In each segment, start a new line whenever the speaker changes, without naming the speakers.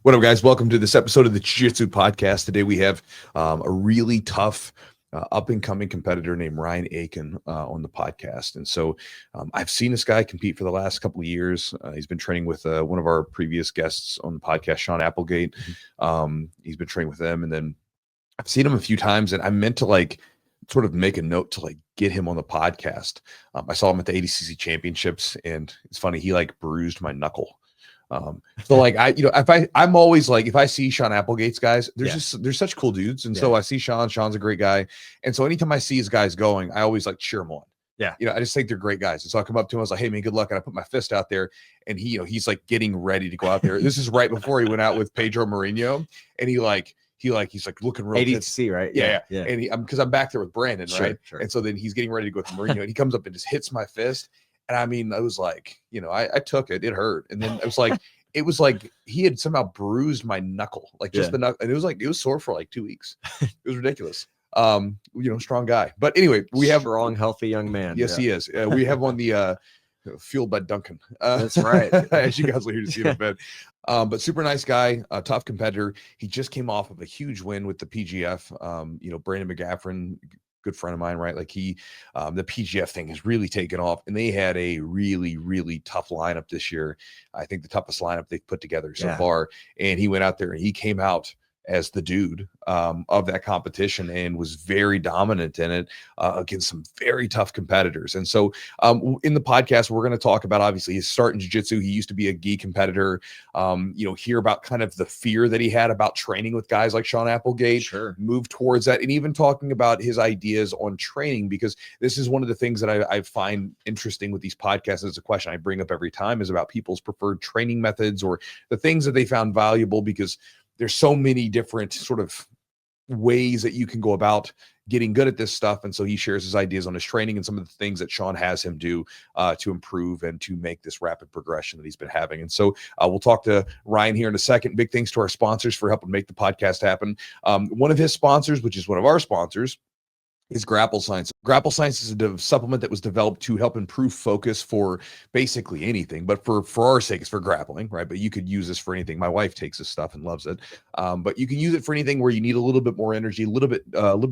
What up, guys? Welcome to this episode of the Jiu-Jitsu podcast. Today we have a really tough up-and-coming competitor named Ryan Aitken on the podcast. And so I've seen this guy compete for the last couple of years. He's been training with one of our previous guests on the podcast, Sean Applegate. He's been training with them. And then I've seen him a few times, and I meant to sort of make a note to get him on the podcast. I saw him at the ADCC championships, and it's funny, he bruised my knuckle. I'm always if I see Sean Applegate's guys, there's such cool dudes. And so I see Sean's a great guy. And so anytime I see his guys going, I always cheer them on. Yeah. I just think they're great guys. And so I come up to him, I was like, hey man, good luck. And I put my fist out there, and he's getting ready to go out there. This is right before he went out with Pedro Mourinho, and he's looking real
ADCC, right?
Yeah. And because I'm back there with Brandon, right?
Sure.
And so then he's getting ready to go with Mourinho, and he comes up and just hits my fist. And I mean, I was I took it. It hurt. And then it was he had somehow bruised my knuckle, the knuckle. And it was sore for 2 weeks. It was ridiculous. Strong guy. But anyway, we have
strong, healthy young man.
Yes, he is. We have on the Fueled by Duncan.
That's right.
As you guys will hear to see in a bit. But super nice guy, a tough competitor. He just came off of a huge win with the PGF. Brandon McGaffrin, good friend of mine, right? The PGF thing has really taken off, and they had a really, really tough lineup this year. I think the toughest lineup they've put together so far. And he went out there and he came out as the dude of that competition and was very dominant in it against some very tough competitors. And so in the podcast, we're going to talk about, obviously, his start in jiu-jitsu. He used to be a gi competitor, hear about kind of the fear that he had about training with guys like Sean Applegate, move towards that, and even talking about his ideas on training, because this is one of the things that I find interesting with these podcasts. It's a question I bring up every time, is about people's preferred training methods or the things that they found valuable, because there's so many different sort of ways that you can go about getting good at this stuff. And so he shares his ideas on his training and some of the things that Sean has him do to improve and to make this rapid progression that he's been having. And so we'll talk to Ryan here in a second. Big thanks to our sponsors for helping make the podcast happen. One of his sponsors, which is one of our sponsors, is Grapple Science. Grapple Science is a supplement that was developed to help improve focus for basically anything, but for our sake, it's for grappling, right? But you could use this for anything. My wife takes this stuff and loves it. But you can use it for anything where you need a little bit more energy, a little bit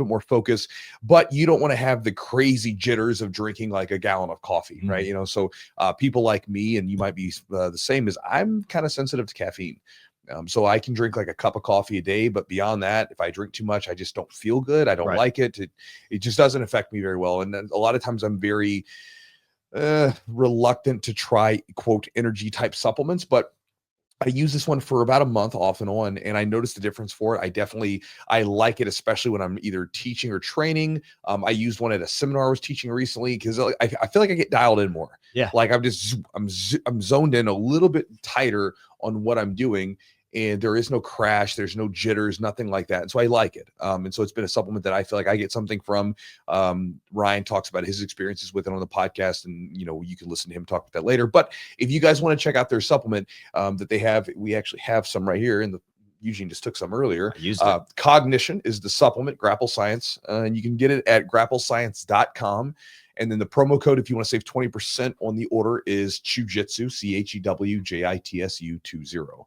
more focus, but you don't want to have the crazy jitters of drinking a gallon of coffee, right? So people like me, and you might be the same, is I'm kind of sensitive to caffeine. So I can drink a cup of coffee a day, but beyond that, if I drink too much, I just don't feel good. I don't like it. It just doesn't affect me very well. And then a lot of times I'm very reluctant to try, quote, energy type supplements, but I use this one for about a month off and on, and I noticed the difference for it. I like it, especially when I'm either teaching or training. I used one at a seminar I was teaching recently, because I feel like I get dialed in more. Yeah. I'm zoned in a little bit tighter on what I'm doing, and there is no crash, there's no jitters, nothing like that. And so I like it. And so it's been a supplement that I feel like I get something from. Ryan talks about his experiences with it on the podcast, and you can listen to him talk about that later. But if you guys want to check out their supplement that they have, we actually have some right here in the Eugene just took some earlier. Cognition is the supplement, Grapple Science, and you can get it at grapplescience.com. And then the promo code, if you want to save 20% on the order, is Chewjitsu, CHEWJITSU 20.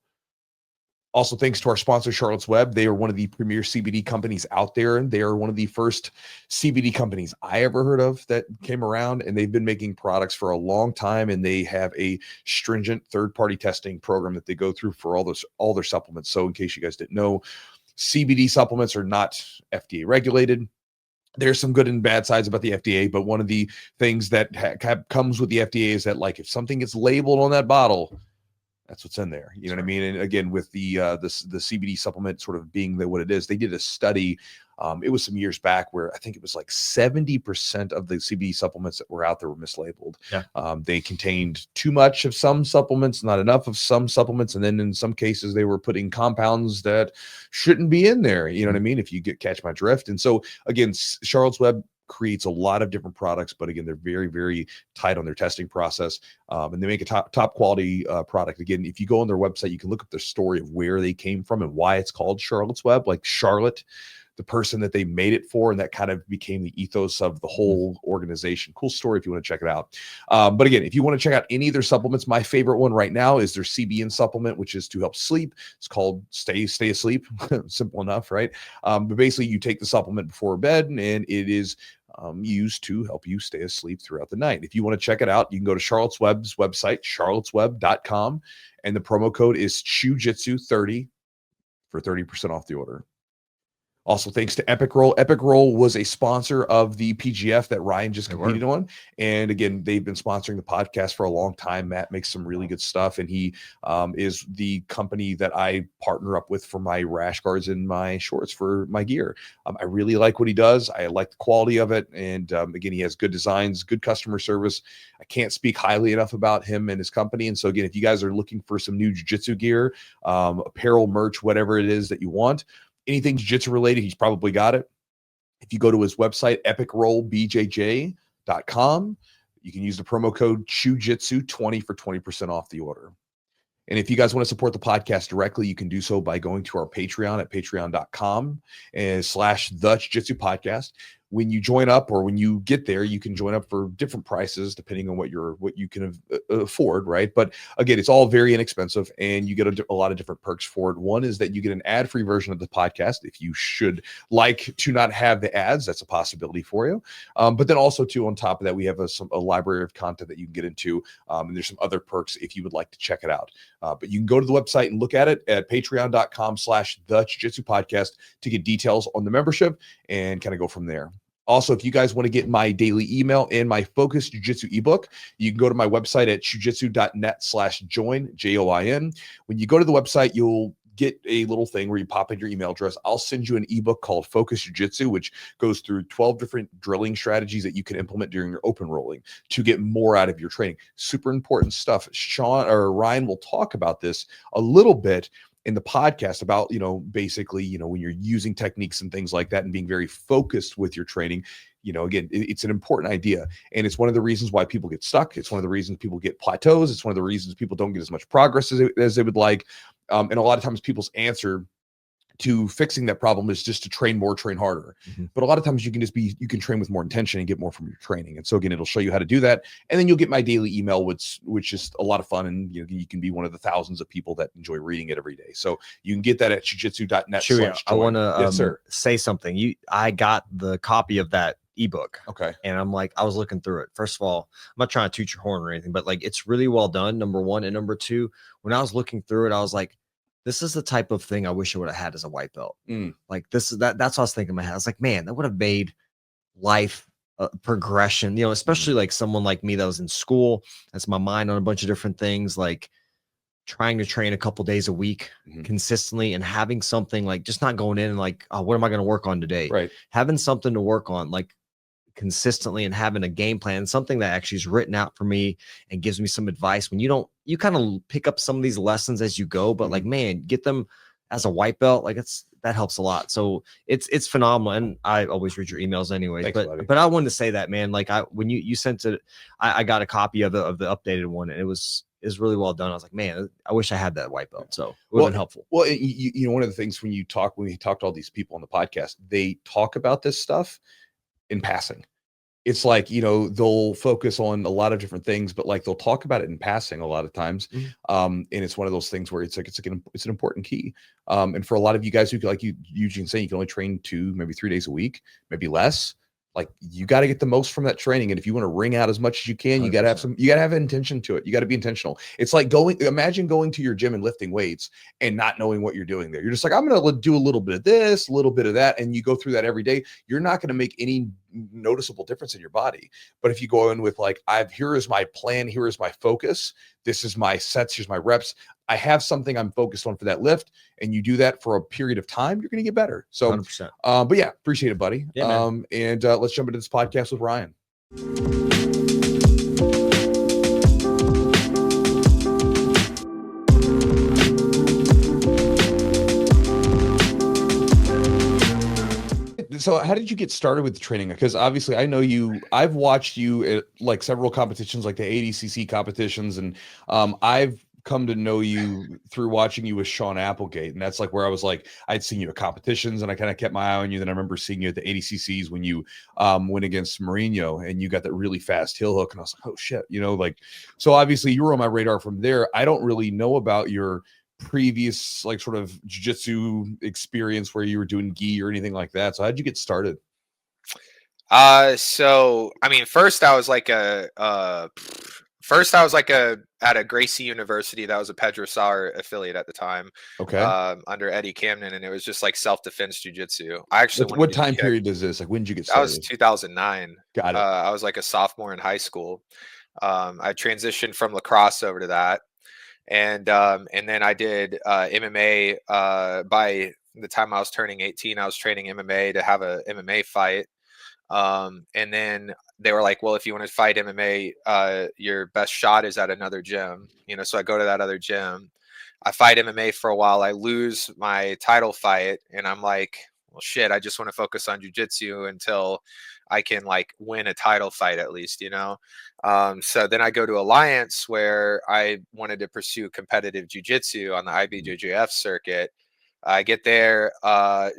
Also, thanks to our sponsor, Charlotte's Web. They are one of the premier CBD companies out there. And they are one of the first CBD companies I ever heard of that came around. And they've been making products for a long time. And they have a stringent third-party testing program that they go through for all their supplements. So in case you guys didn't know, CBD supplements are not FDA regulated. There's some good and bad sides about the FDA, but one of the things that comes with the FDA is that if something gets labeled on that bottle, that's what's in there. You know what I mean? And again, with the CBD supplement sort of being what it is, they did a study. It was some years back where I think it was 70% of the CBD supplements that were out there were mislabeled. Yeah. They contained too much of some supplements, not enough of some supplements. And then in some cases, they were putting compounds that shouldn't be in there. You know what I mean? If you catch my drift. And so again, Charlotte's Web creates a lot of different products, but again, they're very, very tight on their testing process. And they make a top quality product. Again, if you go on their website, you can look up the story of where they came from and why it's called Charlotte's Web, like Charlotte, the person that they made it for, and that kind of became the ethos of the whole organization. Cool story if you want to check it out. But again, if you want to check out any of their supplements, my favorite one right now is their CBN supplement, which is to help sleep. It's called Stay Asleep. Simple enough, right? But basically, you take the supplement before bed, and it is used to help you stay asleep throughout the night. If you want to check it out, you can go to Charlotte's Web's website, charlottesweb.com, and the promo code is Chewjitsu30 for 30% off the order. Also, thanks to Epic Roll. Epic Roll was a sponsor of the PGF that Ryan just competed on. And again, they've been sponsoring the podcast for a long time. Matt makes some really good stuff, and he is the company that I partner up with for my rash guards and my shorts for my gear. I really like what he does. I like the quality of it. And again, he has good designs, good customer service. I can't speak highly enough about him and his company. And so again, if you guys are looking for some new jiu-jitsu gear, apparel, merch, whatever it is that you want, anything jiu-jitsu related, he's probably got it. If you go to his website, epicrollbjj.com, you can use the promo code Chewjitsu20 for 20% off the order. And if you guys want to support the podcast directly, you can do so by going to our Patreon at patreon.com/the Jiu-Jitsu podcast. When you join up, or when you get there, you can join up for different prices depending on what you can afford, right? But again, it's all very inexpensive, and you get a lot of different perks for it. One is that you get an ad-free version of the podcast. If you should like to not have the ads, that's a possibility for you. But then also too, on top of that, we have a library of content that you can get into, and there's some other perks if you would like to check it out. But you can go to the website and look at it at patreon.com/the Jiu-Jitsu podcast to get details on the membership and kind of go from there. Also, if you guys want to get my daily email and my Focus Jiu-Jitsu ebook, you can go to my website at chujitsu.net/join, JOIN. When you go to the website, you'll get a little thing where you pop in your email address. I'll send you an ebook called Focus Jiu-Jitsu, which goes through 12 different drilling strategies that you can implement during your open rolling to get more out of your training. Super important stuff. Sean or Ryan will talk about this a little bit in the podcast about, basically, when you're using techniques and things like that and being very focused with your training. Again, it's an important idea. And it's one of the reasons why people get stuck. It's one of the reasons people get plateaus. It's one of the reasons people don't get as much progress as they would like. And a lot of times people's answer to fixing that problem is just to train more, train harder. Mm-hmm. But a lot of times you can train with more intention and get more from your training. And so again, it'll show you how to do that. And then you'll get my daily email, which is a lot of fun. And you can be one of the thousands of people that enjoy reading it every day. So you can get that at chujitsu.net.
I want to say something. I got the copy of that ebook.
Okay.
And I was looking through it. First of all, I'm not trying to toot your horn or anything, but it's really well done. Number one. And number two, when I was looking through it, I was like, this is the type of thing I wish I would have had as a white belt. That's what I was thinking in my head. I was like, man, that would have made life progression, especially like someone like me that was in school. That's my mind on a bunch of different things, like trying to train a couple days a week consistently and having something like just not going in and like, oh, what am I going to work on today?
Right.
Having something to work on like consistently and having a game plan, something that actually is written out for me and gives me some advice. When you kind of pick up some of these lessons as you go, but like, man, get them as a white belt. Like that helps a lot. So it's phenomenal. And I always read your emails anyways.
Thanks,
but I wanted to say that, man, like when you sent it, I got a copy of the updated one, and it was really well done. I was like, man, I wish I had that white belt. So it would have been helpful.
Well, one of the things when we talk to all these people on the podcast, they talk about this stuff in passing. It's like, they'll focus on a lot of different things, but like they'll talk about it in passing a lot of times. And it's one of those things where it's an important key. And for a lot of you guys who, like you Eugene saying, you can only train 2, maybe 3 days a week, maybe less. Like you got to get the most from that training. And if you want to wring out as much as you can, 100%. you got to have intention to it. You got to be intentional. It's like imagine going to your gym and lifting weights and not knowing what you're doing there. You're just like, I'm going to do a little bit of this, a little bit of that. And you go through that every day. You're not going to make any noticeable difference in your body. But if you go in with like, here is my plan. Here is my focus. This is my sets. Here's my reps. I have something I'm focused on for that lift, and you do that for a period of time, you're going to get better. So,
100%.
But yeah, appreciate it, buddy.
Yeah,
and let's jump into this podcast with Ryan. So how did you get started with training? Because obviously I know I've watched you at like several competitions, like the ADCC competitions. And I've come to know you through watching you with Sean Applegate. And that's like where I was like, I'd seen you at competitions and I kind of kept my eye on you. Then I remember seeing you at the ADCCs when you went against Mourinho and you got that really fast heel hook. And I was like, oh shit, you know, like, so obviously you were on my radar from there. I don't really know about your previous like sort of jiu-jitsu experience where you were doing gi or anything like that. So how'd you get started?
So I mean, first I was like at a Gracie University that was a Pedro Sauer affiliate at the time,
Okay.
under Eddie Camden, and it was just like self-defense jiu-jitsu. I actually
What,
wanted
what
to
time
be
period is this? Like when did you get
that was
started?
2009.
Got it.
I was like a sophomore in high school. I transitioned from lacrosse over to that, and then I did MMA. By the time I was turning 18, I was training MMA to have a MMA fight. And then they were like, well, if you want to fight MMA, your best shot is at another gym, you know? So I go to that other gym, I fight MMA for a while. I lose my title fight and I'm like, well, shit, I just want to focus on jujitsu until I can like win a title fight at least, you know? So then I go to Alliance where I wanted to pursue competitive jujitsu on the IBJJF circuit. I get there.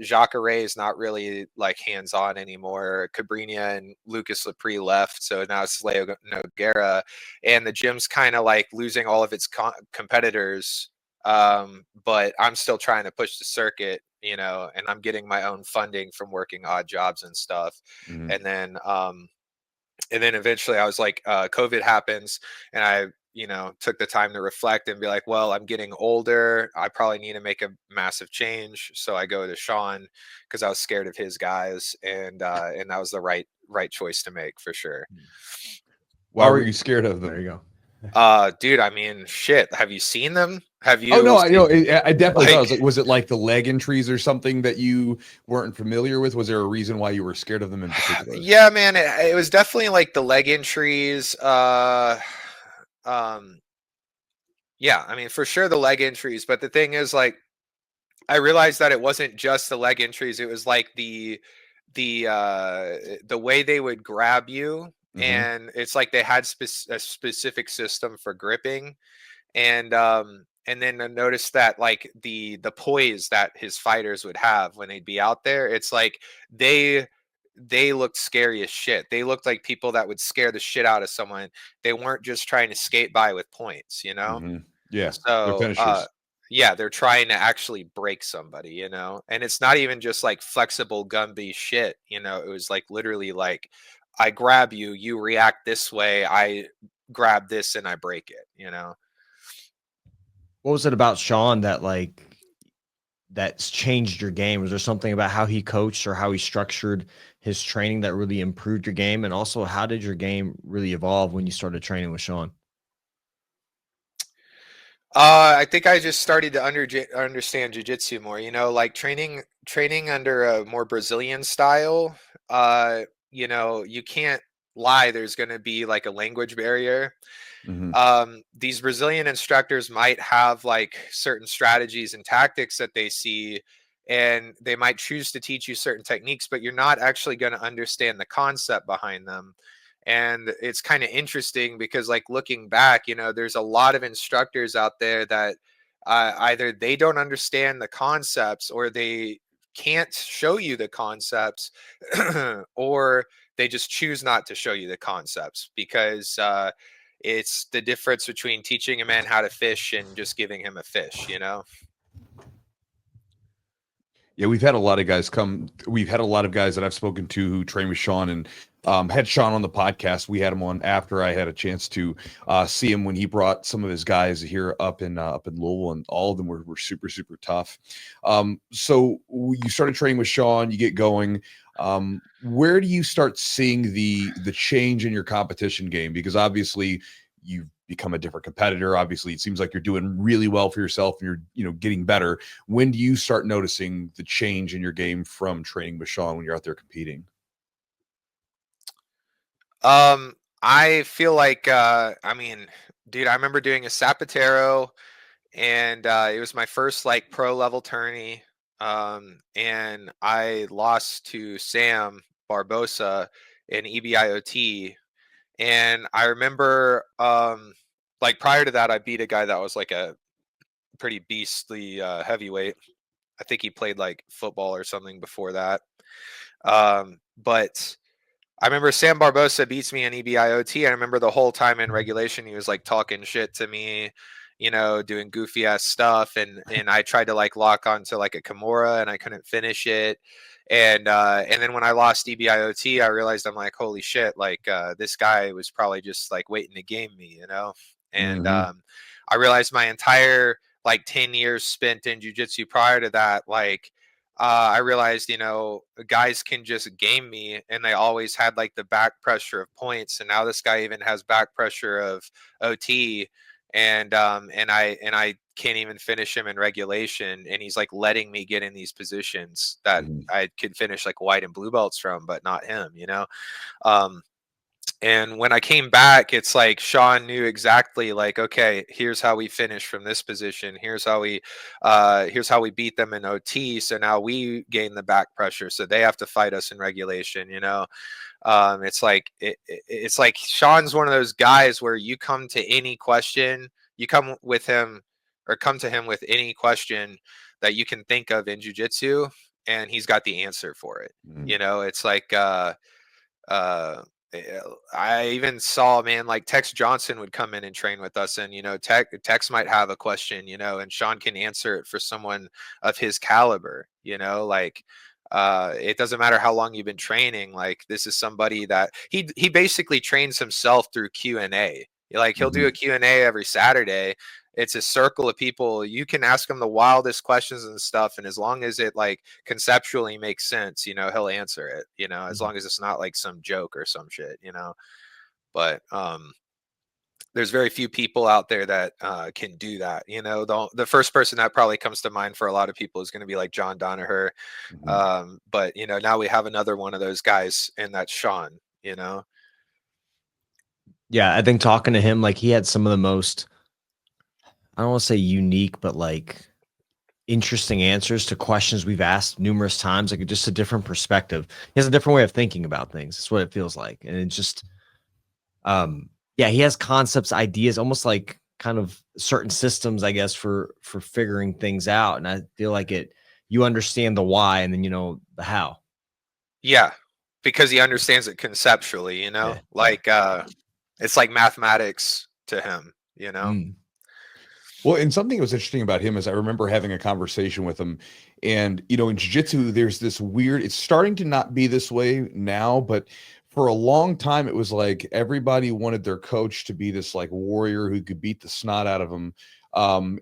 Jacare is not really like hands on anymore. Cabrina and Lucas Lepre left, so now it's Leo Noguera, and the gym's kind of like losing all of its competitors. But I'm still trying to push the circuit, you know, and I'm getting my own funding from working odd jobs and stuff.
Mm-hmm.
And then eventually I was like, COVID happens, and I took the time to reflect and be like, well, I'm getting older. I probably need to make a massive change. So I go to Sean because I was scared of his guys, and that was the right choice to make for sure.
Why were you scared of them?
There you go.
Dude, I mean, shit. Have you seen them? Have you?
Oh no, I know. I definitely thought.
Like,
Was it like the leg entries or something that you weren't familiar with? Was there a reason why you were scared of them in particular?
Yeah, man, it was definitely like the leg entries. Yeah, I mean, for sure the leg entries. But the thing is, like, I realized that it wasn't just the leg entries. It was like the way they would grab you, and it's like they had a specific system for gripping, and then I noticed that like the poise that his fighters would have when they'd be out there, it's like they looked scary as shit. They looked like people that would scare the shit out of someone. They weren't just trying to skate by with points, you know?
Yeah, they're
So,
finishers.
yeah, they're trying to actually break somebody, you know? And it's not even just like flexible Gumby shit, you know? It was like literally like, I grab you, you react this way, I grab this and I break it, you know?
What was it about Sean that's changed your game? Was there something about how he coached or how he structured his training that really improved your game? And also, how did your game really evolve when you started training with Sean?
I think I just started to understand jujitsu more, you know, like training under a more Brazilian style. You know, you can't lie, there's going to be like a language barrier. These Brazilian instructors might have like certain strategies and tactics that they see, and they might choose to teach you certain techniques, but you're not actually going to understand the concept behind them. And it's kind of interesting because, like, looking back, you know, there's a lot of instructors out there that either they don't understand the concepts or they can't show you the concepts, or they just choose not to show you the concepts because it's the difference between teaching a man how to fish and just giving him a fish, you know?
Yeah, we've had a lot of guys come. We've had a lot of guys that I've spoken to who train with Sean and had Sean on the podcast. We had him on after I had a chance to see him when he brought some of his guys here up in Louisville, and all of them were super super tough. So you started training with Sean. You get going. Where do you start seeing the change in your competition game? Because obviously you've become a different competitor. Obviously, it seems like you're doing really well for yourself and you're getting better. When do you start noticing the change in your game from training with Sean when you're out there competing?
I feel like I mean, dude, I remember doing a Zapatero, and it was my first like pro level tourney. And I lost to Sam Barbosa in EBIOT. And I remember like prior to that, I beat a guy that was like a pretty beastly heavyweight. I think he played like football or something before that. But I remember Sam Barbosa beats me in EBIOT. I remember the whole time in regulation, he was like talking shit to me, you know, doing goofy ass stuff. And I tried to like lock onto like a Kimura and I couldn't finish it. And then when I lost EBIOT, I realized I'm like, holy shit, like this guy was probably just like waiting to game me, you know? And I realized my entire like 10 years spent in jiu-jitsu prior to that, like I realized, you know, guys can just game me and they always had like the back pressure of points. And now this guy even has back pressure of OT and I can't even finish him in regulation. And he's like letting me get in these positions that I could finish like white and blue belts from, but not him, you know? And when I came back, it's like Sean knew exactly like, okay, here's how we finish from this position. Here's how we beat them in OT. So now we gain the back pressure. So they have to fight us in regulation, you know? It's like Sean's one of those guys where you come to any question, you come with him or come to him with any question that you can think of in jiu-jitsu, and he's got the answer for it. You know, it's like I even saw, man, like Tex Johnson would come in and train with us, and you know, Tex might have a question, you know, and Sean can answer it for someone of his caliber, you know, like it doesn't matter how long you've been training, like this is somebody that he basically trains himself through Q&A. Like he'll do a Q&A every Saturday. It's a circle of people. You can ask him the wildest questions and stuff, and as long as it like conceptually makes sense, you know, he'll answer it, you know, as long as it's not like some joke or some shit, you know. But there's very few people out there that can do that, you know. The first person that probably comes to mind for a lot of people is going to be like John Danaher. But you know, now we have another one of those guys, and that's Sean, you know.
Yeah, I think talking to him, like he had some of the most, I don't want to say unique, but like interesting answers to questions we've asked numerous times. Like just a different perspective. He has a different way of thinking about things. That's what it feels like. And it's just, yeah, he has concepts, ideas, almost like kind of certain systems, I guess, for figuring things out. And I feel like you understand the why and then, you know, the how.
Yeah, because he understands it conceptually, you know,
Yeah.
like it's like mathematics to him, you know.
Well, and something that was interesting about him is I remember having a conversation with him, and you know, in jiu-jitsu, there's this weird, it's starting to not be this way now, but for a long time, it was like everybody wanted their coach to be this like warrior who could beat the snot out of them,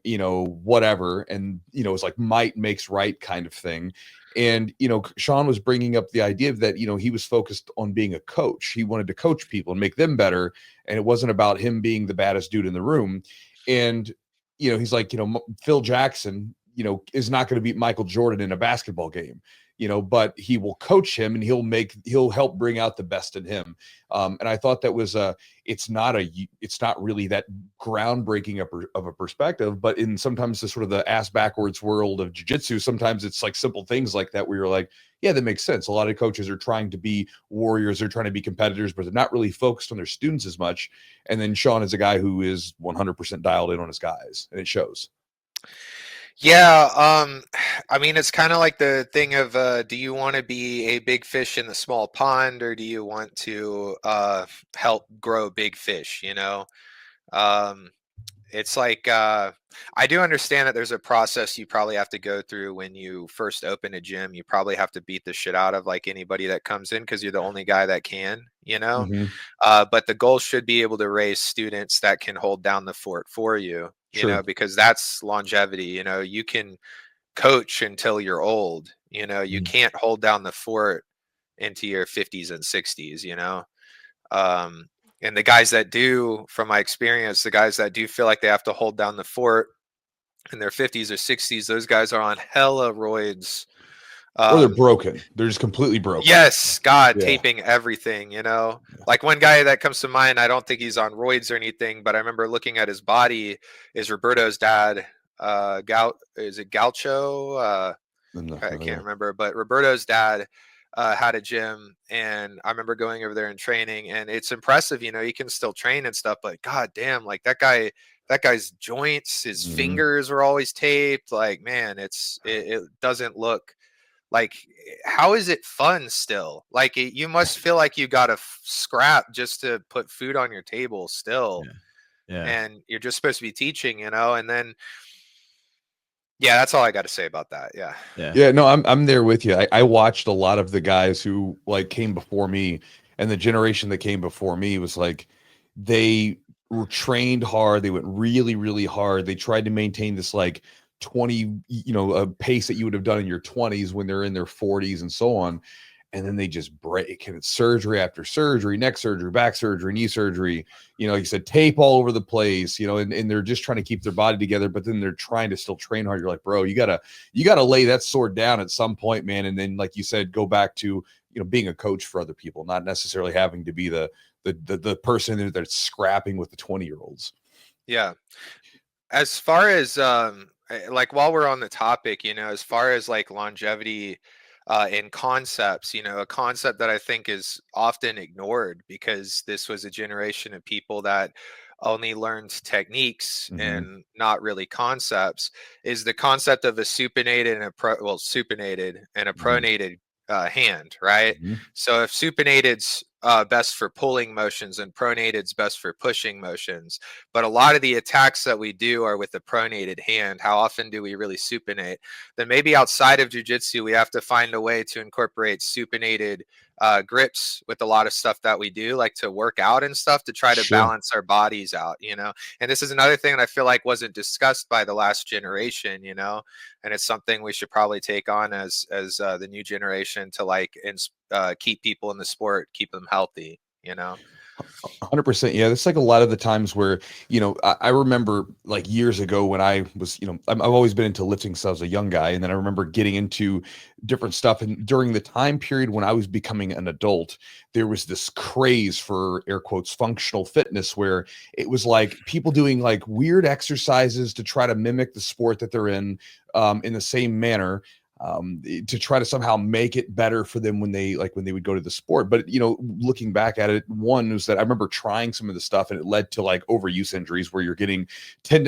you know, whatever. And, you know, it's like might makes right kind of thing. And, you know, Sean was bringing up the idea of that, you know, he was focused on being a coach. He wanted to coach people and make them better. And it wasn't about him being the baddest dude in the room. And, you know, he's like, you know, Phil Jackson, you know, is not going to beat Michael Jordan in a basketball game, you know, but he will coach him and he'll help bring out the best in him. And I thought that was it's not really that groundbreaking of a perspective, but in sometimes the sort of the ass backwards world of jiu-jitsu, sometimes it's like simple things like that where you're like, yeah, that makes sense. A lot of coaches are trying to be warriors, they're trying to be competitors, but they're not really focused on their students as much. And then Sean is a guy who is 100% dialed in on his guys, and it shows.
Yeah, I mean, it's kind of like the thing of do you want to be a big fish in the small pond, or do you want to help grow big fish, you know? It's like I do understand that there's a process you probably have to go through when you first open a gym. You probably have to beat the shit out of like anybody that comes in because you're the only guy that can, you know. But the goal should be able to raise students that can hold down the fort for you, you know, because that's longevity. You know, you can coach until you're old. You know, you can't hold down the fort into your 50s and 60s. You know. And the guys that do, from my experience, the guys that do feel like they have to hold down the fort in their 50s or 60s, those guys are on hella roids.
Or they're broken. They're just completely broken.
Yes, God, taping everything, you know. Like one guy that comes to mind, I don't think he's on roids or anything, but I remember looking at his body, is Roberto's dad. Is it Gaucho? I can't remember, but Roberto's dad, had a gym, and I remember going over there and training, and it's impressive, you know, he can still train and stuff, but god damn, like that guy's joints, his fingers are always taped. Like, man, it doesn't look like, how is it fun still? Like, you must feel like you got to scrap just to put food on your table still.
Yeah.
And you're just supposed to be teaching, you know. And then yeah, that's all I got to say about that.
Yeah, no, I'm there with you. I watched a lot of the guys who like came before me, and the generation that came before me was like, they were trained hard. They went really, really hard. They tried to maintain this like 20, a pace that you would have done in your 20s when they're in their 40s and so on. And then they just break, and it's surgery after surgery, neck surgery, back surgery, knee surgery, like you said, tape all over the place, and they're just trying to keep their body together, but then they're trying to still train hard. You're like, bro, you gotta lay that sword down at some point, man. And then, like you said, go back to, being a coach for other people, not necessarily having to be the person that's scrapping with the 20-year-olds.
Yeah. As far as like, while we're on the topic, as far as like longevity in concepts, a concept that I think is often ignored, because this was a generation of people that only learned techniques and not really concepts, is the concept of a supinated and supinated and a pronated hand, right? So if supinated's best for pulling motions and pronated's best for pushing motions, but a lot of the attacks that we do are with the pronated hand, how often do we really supinate? Then maybe outside of jiu-jitsu, we have to find a way to incorporate supinated grips with a lot of stuff that we do, like to work out and stuff, to try to balance our bodies out, And this is another thing that I feel like wasn't discussed by the last generation, and it's something we should probably take on as the new generation, to like keep people in the sport, keep them healthy,
100%. Yeah, that's like a lot of the times where, I remember like years ago when I was, I've always been into lifting since I was a young guy. And then I remember getting into different stuff. And during the time period when I was becoming an adult, there was this craze for, air quotes, functional fitness, where it was like people doing like weird exercises to try to mimic the sport that they're in the same manner. To try to somehow make it better for them when they would go to the sport. But, looking back at it, one was that I remember trying some of the stuff, and it led to like overuse injuries where you're getting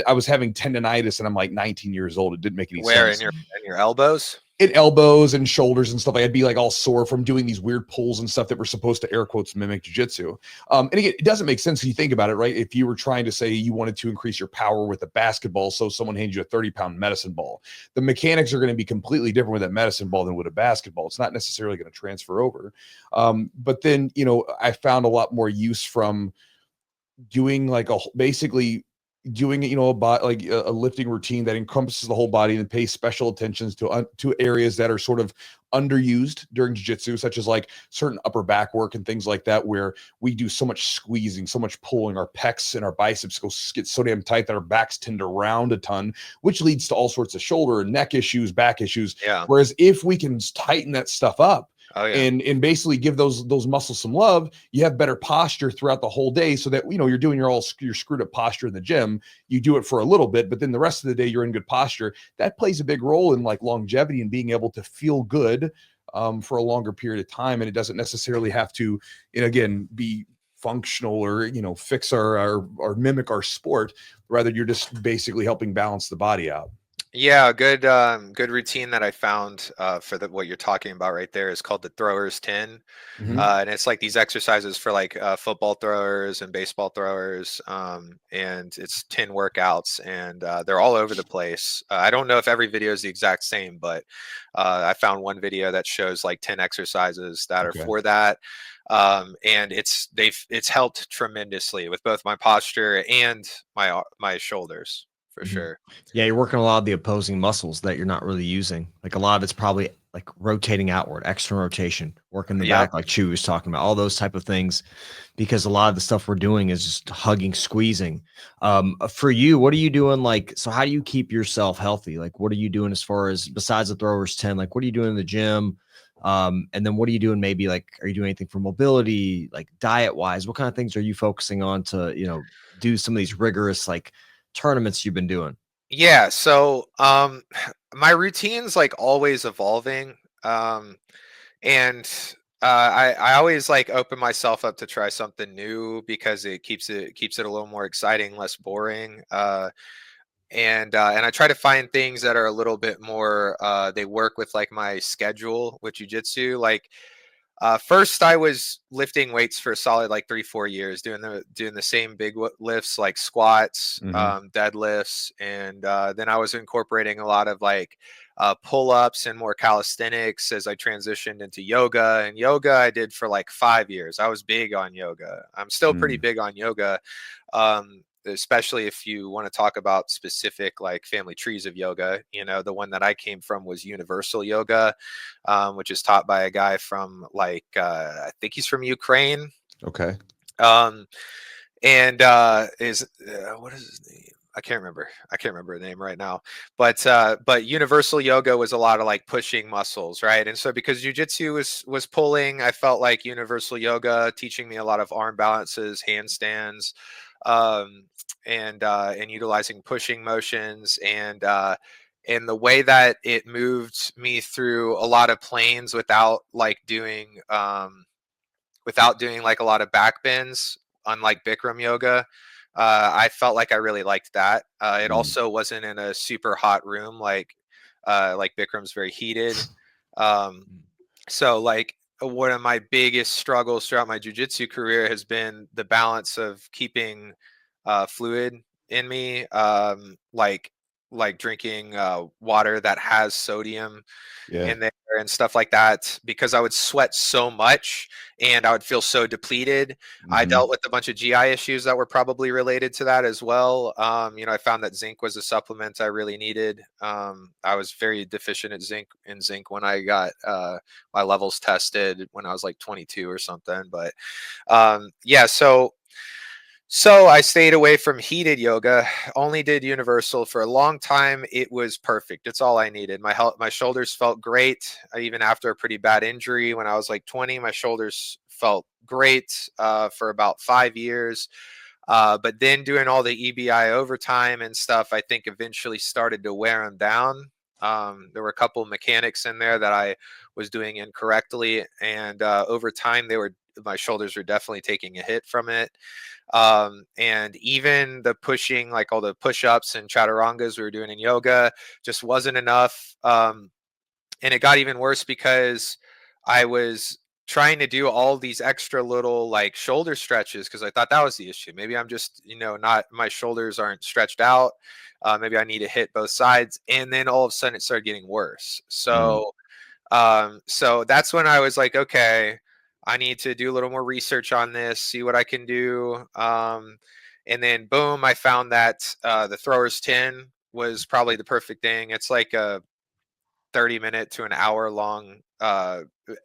I was having tendonitis, and I'm like 19 years old. It didn't make any sense.
Where, in your elbows?
In elbows and shoulders and stuff. I'd be like all sore from doing these weird pulls and stuff that were supposed to, air quotes, mimic jiu-jitsu. And again, it doesn't make sense if you think about it, right? If you were trying to say you wanted to increase your power with a basketball, so someone hands you a 30-pound medicine ball, the mechanics are going to be completely different with that medicine ball than with a basketball. It's not necessarily going to transfer over. But then, I found a lot more use from doing like basically doing a lifting routine that encompasses the whole body, and pay special attentions to areas that are sort of underused during jiu-jitsu, such as like certain upper back work and things like that, where we do so much squeezing, so much pulling. Our pecs and our biceps get so damn tight that our backs tend to round a ton, which leads to all sorts of shoulder and neck issues, back issues. Whereas if we can tighten that stuff up, and basically give those muscles some love, you have better posture throughout the whole day, so that, you're doing your screwed up posture in the gym. You do it for a little bit, but then the rest of the day you're in good posture. That plays a big role in like longevity and being able to feel good for a longer period of time. And it doesn't necessarily have to, again, be functional or, fix or mimic our sport. Rather, you're just basically helping balance the body out.
Yeah, good routine that I found for what you're talking about right there is called the Throwers 10. And it's like these exercises for like football throwers and baseball throwers. And it's 10 workouts, and they're all over the place. I don't know if every video is the exact same, but I found one video that shows like 10 exercises that are for that. And it's helped tremendously with both my posture and my shoulders. For sure.
Yeah, you're working a lot of the opposing muscles that you're not really using. Like a lot of it's probably like rotating outward, external rotation, working the back, like Chew was talking about, all those type of things, because a lot of the stuff we're doing is just hugging, squeezing. For you, what are you doing? Like, so how do you keep yourself healthy? Like, what are you doing as far as, besides the Throwers 10, like what are you doing in the gym? And then what are you doing? Maybe like, are you doing anything for mobility, like diet wise? What kind of things are you focusing on to, do some of these rigorous, like, tournaments you've been doing?
Yeah, so my routine's like always evolving. And I always like open myself up to try something new because it keeps it a little more exciting, less boring. And I try to find things that are a little bit more they work with like my schedule with jujitsu. Like first I was lifting weights for a solid like 3-4 years, doing the same big lifts like squats, deadlifts, and then I was incorporating a lot of like pull-ups and more calisthenics as I transitioned into yoga. And yoga I did for like 5 years. I was big on yoga. I'm still pretty big on yoga. Especially if you want to talk about specific like family trees of yoga. You know, the one that I came from was universal yoga, which is taught by a guy from like I think he's from Ukraine.
Okay.
And is what is his name? I can't remember the name right now. But universal yoga was a lot of like pushing muscles, right? And so because jujitsu was pulling, I felt like universal yoga teaching me a lot of arm balances, handstands, and utilizing pushing motions, and the way that it moved me through a lot of planes without doing like a lot of back bends, unlike Bikram yoga. I felt like I really liked that. It also wasn't in a super hot room like Bikram's very heated. So like one of my biggest struggles throughout my jiu-jitsu career has been the balance of keeping fluid in me, like drinking water that has sodium in there and stuff like that, because I would sweat so much and I would feel so depleted. I dealt with a bunch of GI issues that were probably related to that as well. I found that zinc was a supplement I really needed. I was very deficient at zinc when I got my levels tested when I was like 22 or something. But yeah, so I stayed away from heated yoga, only did universal for a long time. It was perfect. It's all I needed. My shoulders felt great. Even after a pretty bad injury when I was like 20, my shoulders felt great for about 5 years. But then doing all the EBI overtime and stuff, I think eventually started to wear them down. There were a couple of mechanics in there that I was doing incorrectly, and over time my shoulders were definitely taking a hit from it. And even the pushing, like all the push-ups and chaturangas we were doing in yoga, just wasn't enough. And it got even worse because I was trying to do all these extra little like shoulder stretches because I thought that was the issue. Maybe I'm just, not, my shoulders aren't stretched out. Maybe I need to hit both sides. And then all of a sudden it started getting worse. So that's when I was like, okay, I need to do a little more research on this, see what I can do. And then boom, I found that the throwers 10 was probably the perfect thing. It's like a 30-minute to an hour long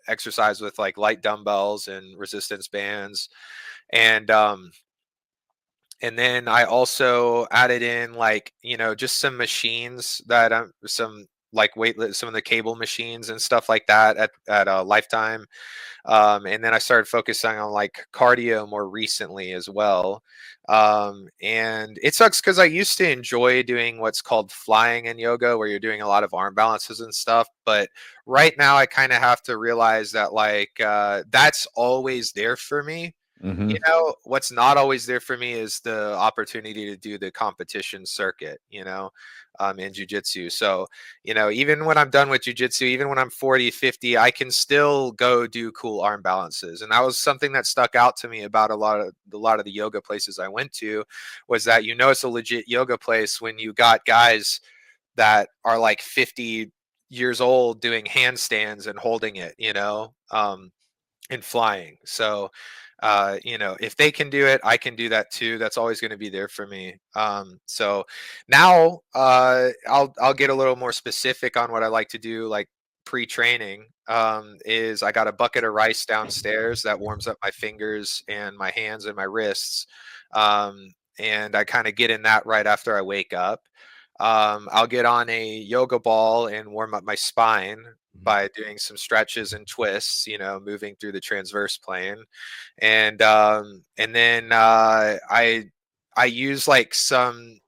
exercise with like light dumbbells and resistance bands. And then I also added in like, just some machines that some like some of the cable machines and stuff like that at a Lifetime. And then I started focusing on like cardio more recently as well. And it sucks because I used to enjoy doing what's called flying in yoga, where you're doing a lot of arm balances and stuff. But right now I kind of have to realize that like that's always there for me. What's not always there for me is the opportunity to do the competition circuit, in jujitsu. So, even when I'm done with jujitsu, even when I'm 40, 50, I can still go do cool arm balances. And that was something that stuck out to me about a lot of the yoga places I went to, was that, it's a legit yoga place when you got guys that are like 50 years old doing handstands and holding it, and flying. So, if they can do it, I can do that too. That's always going to be there for me. So now I'll get a little more specific on what I like to do, like pre-training. Is I got a bucket of rice downstairs that warms up my fingers and my hands and my wrists, and I kind of get in that right after I wake up. I'll get on a yoga ball and warm up my spine by doing some stretches and twists, moving through the transverse plane. And then I use like some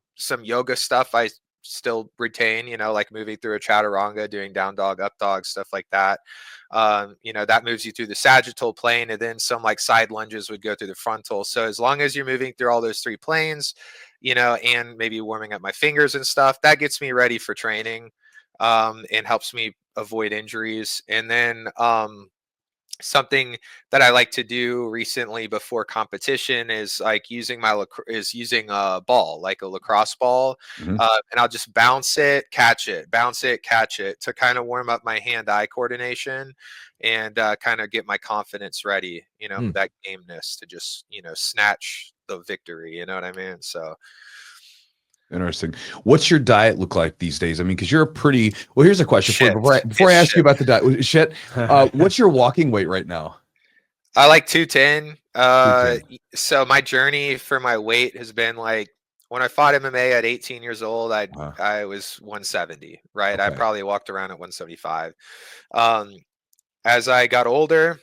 yoga stuff I still retain, you know, like moving through a chaturanga, doing down dog, up dog, stuff like that. You know, that moves you through the sagittal plane, and then some like side lunges would go through the frontal. So as long as you're moving through all those 3 planes, you know, and maybe warming up my fingers and stuff, that gets me ready for training, and helps me avoid injuries. And then something that I like to do recently before competition is like using a ball, like a lacrosse ball,
Mhm.
and I'll just bounce it, catch it, bounce it, catch it, to kind of warm up my hand-eye coordination, and kind of get my confidence ready, you know,
Hmm.
that gameness to just, you know, snatch the victory. You know what I mean? So
Interesting. What's your diet look like these days? I mean, because you're a pretty well. Here's a question for you
shit,
before I
it's
ask you
shit.
about the diet. Shit. What's your walking weight right now?
I like 210.
210.
So my journey for my weight has been like, when I fought MMA at 18 years old,
Uh,
I was 170, right? I
okay.
probably walked around at 175. Um, as I got older,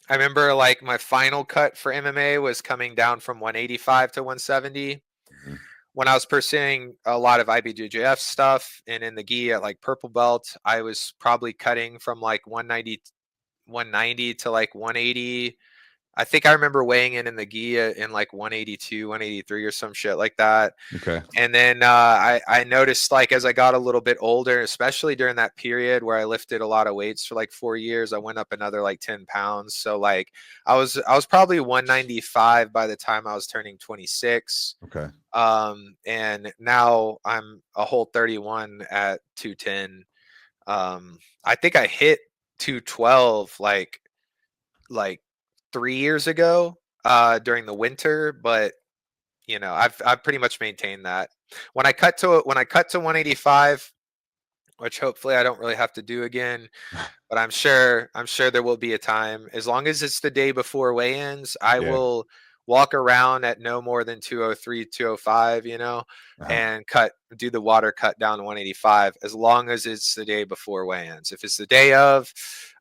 I remember like my final cut for MMA was coming down from 185 to 170.
Mhm.
When I was pursuing a lot of IBJJF stuff and in the gi at like purple belt, I was probably cutting from like 190 to like 180. I think I remember weighing in the gi in like 182, 183 or some shit like that.
Okay.
And then I noticed, like, as I got a little bit older, especially during that period where I lifted a lot of weights for like 4 years, I went up another like 10 pounds. So like I was probably 195 by the time I was turning 26.
Okay.
And now I'm a whole 31 at 210. I think I hit 212 like 3 years ago, during the winter, but you know, I've pretty much maintained that. When I cut to 185, which hopefully I don't really have to do again, but I'm sure there will be a time. As long as it's the day before weigh-ins, I
Yeah.
will walk around at no more than 203, 205, you know,
Uh-huh.
and do the water cut down to 185, as long as it's the day before weigh-ins. If it's the day of,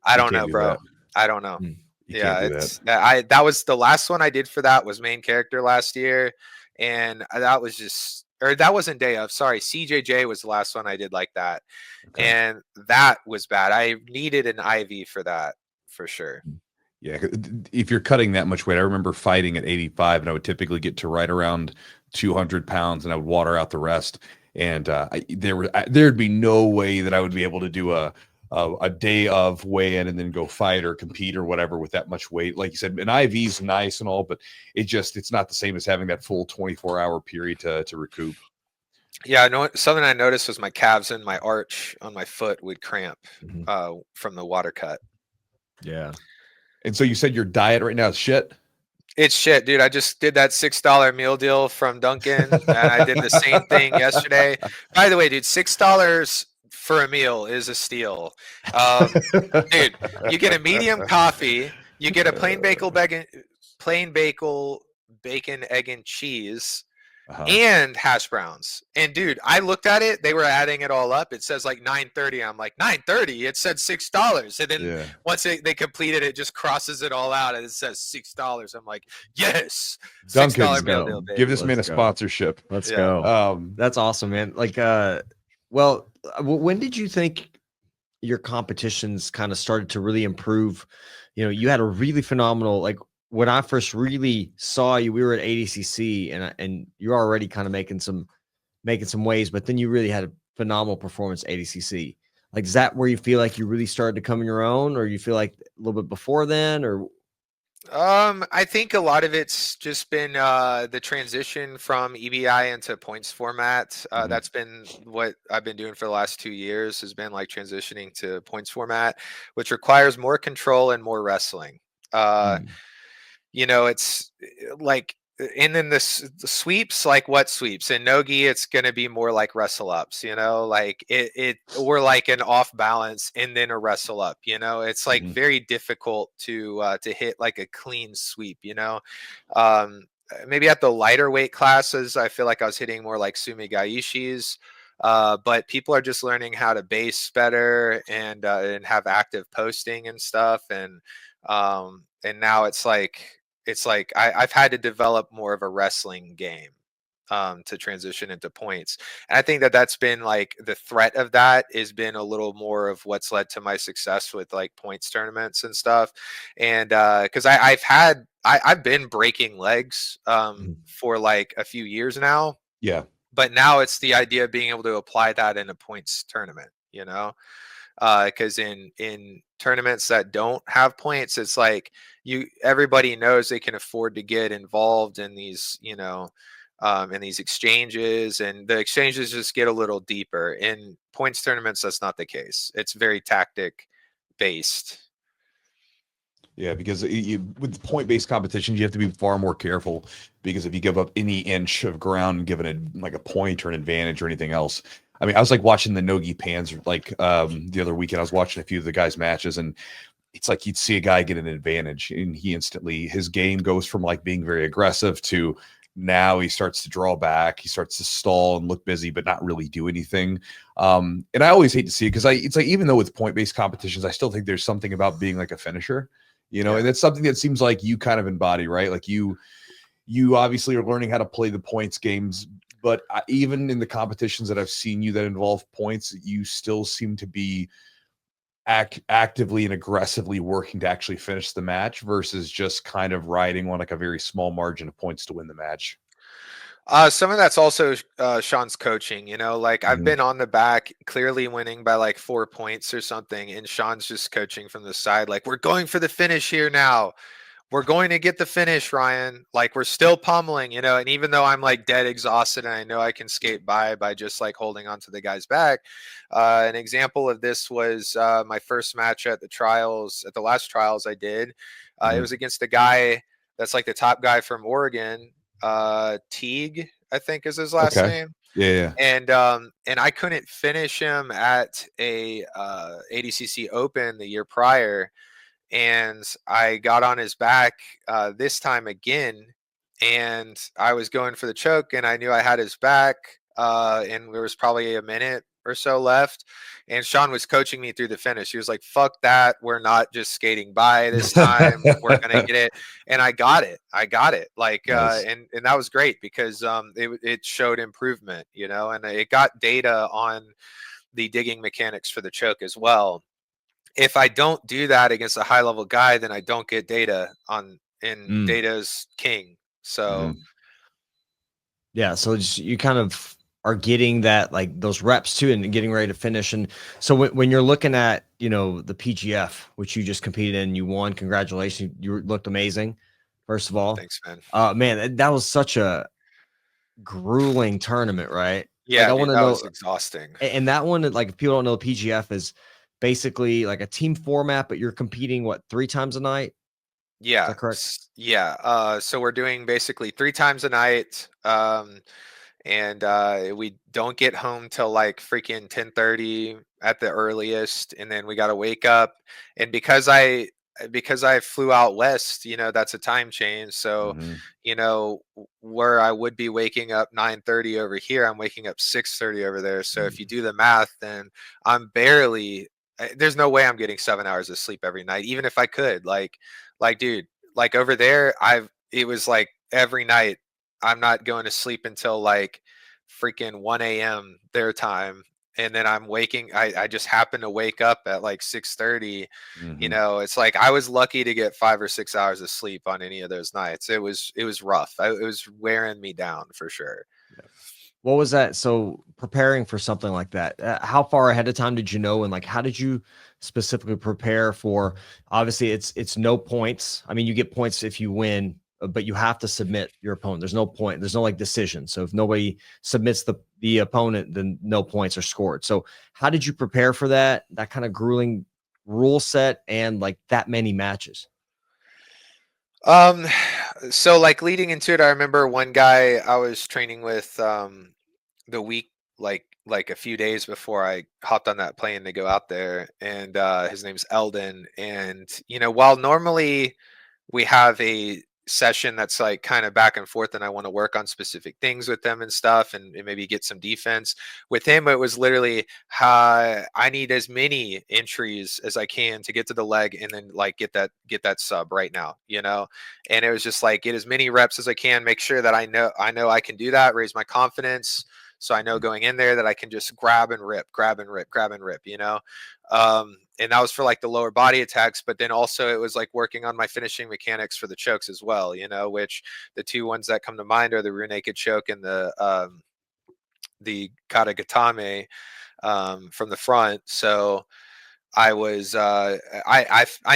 I
You
don't
can't
know,
do
bro.
that.
I don't know.
You can't
Yeah,
do that.
that was the last one I did for that, was main character last year, and that was just, or that wasn't day of. Sorry, CJJ was the last one I did like that,
Okay.
and that was bad. I needed an IV for that, for sure.
Yeah. If you're cutting that much weight, I remember fighting at 85, and I would typically get to right around 200 pounds, and I would water out the rest. And there'd be no way that I would be able to do a day of weigh-in and then go fight or compete or whatever with that much weight. Like you said, an IV's nice and all, but it's not the same as having that full 24-hour period to recoup.
Yeah, I know something I noticed was my calves and my arch on my foot would cramp,
Mhm.
from the water cut.
Yeah.
And so you said your diet right now is shit.
It's shit, dude. I just did that $6 meal deal from Dunkin', and I did the same thing yesterday. By the way, dude, $6 for a meal is a steal. Dude, you get a medium coffee, you get a plain bacon, egg, and cheese,
Uh-huh.
and hash browns. And dude, I looked at it, they were adding it all up. It says like 930. I'm like, 930? It said $6. And then
Yeah.
once they completed it, just crosses it all out and it says $6. I'm like, yes, $6
Duncan's,
meal
go.
deal,
give
baby.
this man a
Let's go.
sponsorship.
Let's
Yeah.
go. That's awesome, man. Like, well, when did you think your competitions kind of started to really improve? You know, you had a really phenomenal, like when I first really saw you, we were at ADCC, and you're already kind of making some waves, but then you really had a phenomenal performance at ADCC. Like, is that where you feel like you really started to come in your own, or you feel like a little bit before then, or?
I think a lot of it's just been the transition from EBI into points format.
Mhm.
That's been what I've been doing for the last 2 years, has been like transitioning to points format, which requires more control and more wrestling.
Mm.
You know, it's like, and then the sweeps, like what sweeps in nogi, it's going to be more like wrestle ups, you know, like or like an off balance and then a wrestle up, you know, it's like
Mhm.
very difficult to hit like a clean sweep, you know. um Maybe at the lighter weight classes I feel like I was hitting more like sumigaishis, but people are just learning how to base better and have active posting and stuff, and now it's like I've had to develop more of a wrestling game. to transition into points. And I think that that's been like the threat of that has been a little more of what's led to my success with like points tournaments and stuff. And because I've been breaking legs for like a few years now.
Yeah.
But now it's the idea of being able to apply that in a points tournament, you know? Because in tournaments that don't have points, it's like everybody knows they can afford to get involved in these, you know, in these exchanges, and the exchanges just get a little deeper. In points tournaments, that's not the case. It's very tactic based.
Yeah, because with point-based competitions, you have to be far more careful, because if you give up any inch of ground and give it like a point or an advantage or anything else. I mean, I was like watching the Nogi Pans like the other weekend. I was watching a few of the guys' matches, and it's like you'd see a guy get an advantage, and his game goes from like being very aggressive to now he starts to draw back, he starts to stall and look busy, but not really do anything. And I always hate to see it, because it's like, even though with point-based competitions, I still think there's something about being like a finisher. You know, and that's something that seems like you kind of embody, right? Like you obviously are learning how to play the points games, but even in the competitions that I've seen you that involve points, you still seem to be actively and aggressively working to actually finish the match versus just kind of riding on like a very small margin of points to win the match.
Some of that's also Sean's coaching, you know, like I've been on the back clearly winning by like 4 points or something, and Sean's just coaching from the side, like, we're going for the finish here now. We're going to get the finish, Ryan. Like, we're still pummeling, you know, and even though I'm like dead exhausted and I know I can skate by just like holding onto the guy's back. An example of this was my first match at the last trials I did. It was against a guy that's like the top guy from Oregon. Teague, I think is his last name.
Yeah.
And I couldn't finish him at a ADCC Open the year prior, and I got on his back this time again, and I was going for the choke, and I knew I had his back, and there was probably a minute or so left, and Sean was coaching me through the finish. He was like, fuck that, we're not just skating by this time, we're gonna get it. And I got it like
Nice.
and that was great, because it showed improvement, you know, and it got data on the digging mechanics for the choke as well. If I don't do that against a high level guy, then I don't get data on, and data's king. So
yeah, so you kind of are getting that, like those reps too, and getting ready to finish. And so when you're looking at, you know, the PGF, which you just competed in, you won, congratulations, you looked amazing, first of all.
Thanks, man.
Man, that was such a grueling tournament, right?
Yeah,
like, I
dude,
want to
that
know,
was exhausting.
and that one, like, if people don't know, the PGF is basically like a team format, but you're competing 3 times a night.
Yeah.
Is that correct?
Yeah. So we're doing basically 3 times a night. And we don't get home till like freaking 10:30 at the earliest, and then we got to wake up. And because I flew out west, you know, that's a time change. So, you know, where I would be waking up 9:30 over here, I'm waking up 6:30 over there. So if you do the math, then I'm barely. There's no way I'm getting 7 hours of sleep every night, even if I could. Like, dude, like over there, it was like every night I'm not going to sleep until like freaking 1 a.m. their time. And then I'm waking, I just happen to wake up at like 6:30. You know, it's like I was lucky to get 5 or 6 hours of sleep on any of those nights. It was rough. It was wearing me down for sure.
Yeah. What was that? So preparing for something like that, how far ahead of time did you know? And like, how did you specifically prepare for, obviously it's no points. I mean, you get points if you win, but you have to submit your opponent. There's no point. There's no like decision. So if nobody submits the opponent, then no points are scored. So how did you prepare for that kind of grueling rule set and like that many matches?
So like leading into it, I remember one guy I was training with the week, like a few days before I hopped on that plane to go out there, and his name's Eldon. And you know, while normally we have a session that's like kind of back and forth, and I want to work on specific things with them and stuff, and maybe get some defense. With him, it was literally I need as many entries as I can to get to the leg, and then like get that sub right now, and it was just like get as many reps as I can, make sure that I know I can do that, raise my confidence, so I know going in there that I can just grab and rip, and that was for like the lower body attacks, but then also it was like working on my finishing mechanics for the chokes as well, which the two ones that come to mind are the rear naked choke and the katagatame from the front. So I was I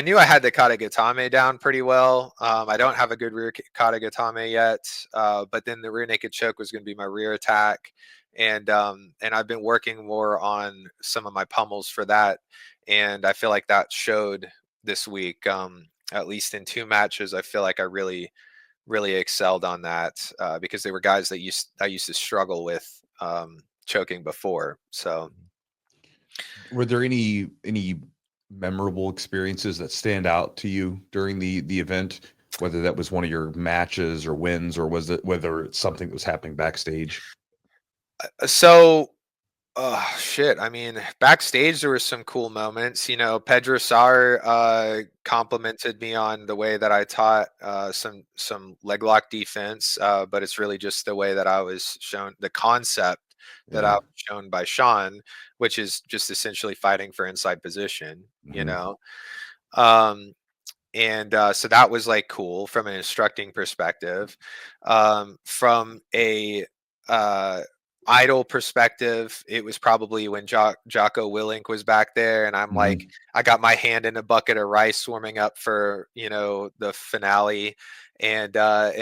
knew I had the katagatame down pretty well. I don't have a good rear katagatame yet, but then the rear naked choke was going to be my rear attack, and I've been working more on some of my pummels for that, and I feel like that showed this week. At least in 2 matches, I feel like I really excelled on that, because they were guys that I used to struggle with choking before. So
were there any memorable experiences that stand out to you during the event, whether that was one of your matches or wins, or whether it's something that was happening backstage?
So shit. I mean, backstage there were some cool moments. Pedro Sar complimented me on the way that I taught some leg lock defense, but it's really just the way that I was shown the concept that I was shown by Sean, which is just essentially fighting for inside position. And so that was like cool from an instructing perspective. From a idol perspective, it was probably when Jocko Willink was back there, and I'm like, I got my hand in a bucket of rice warming up for the finale, and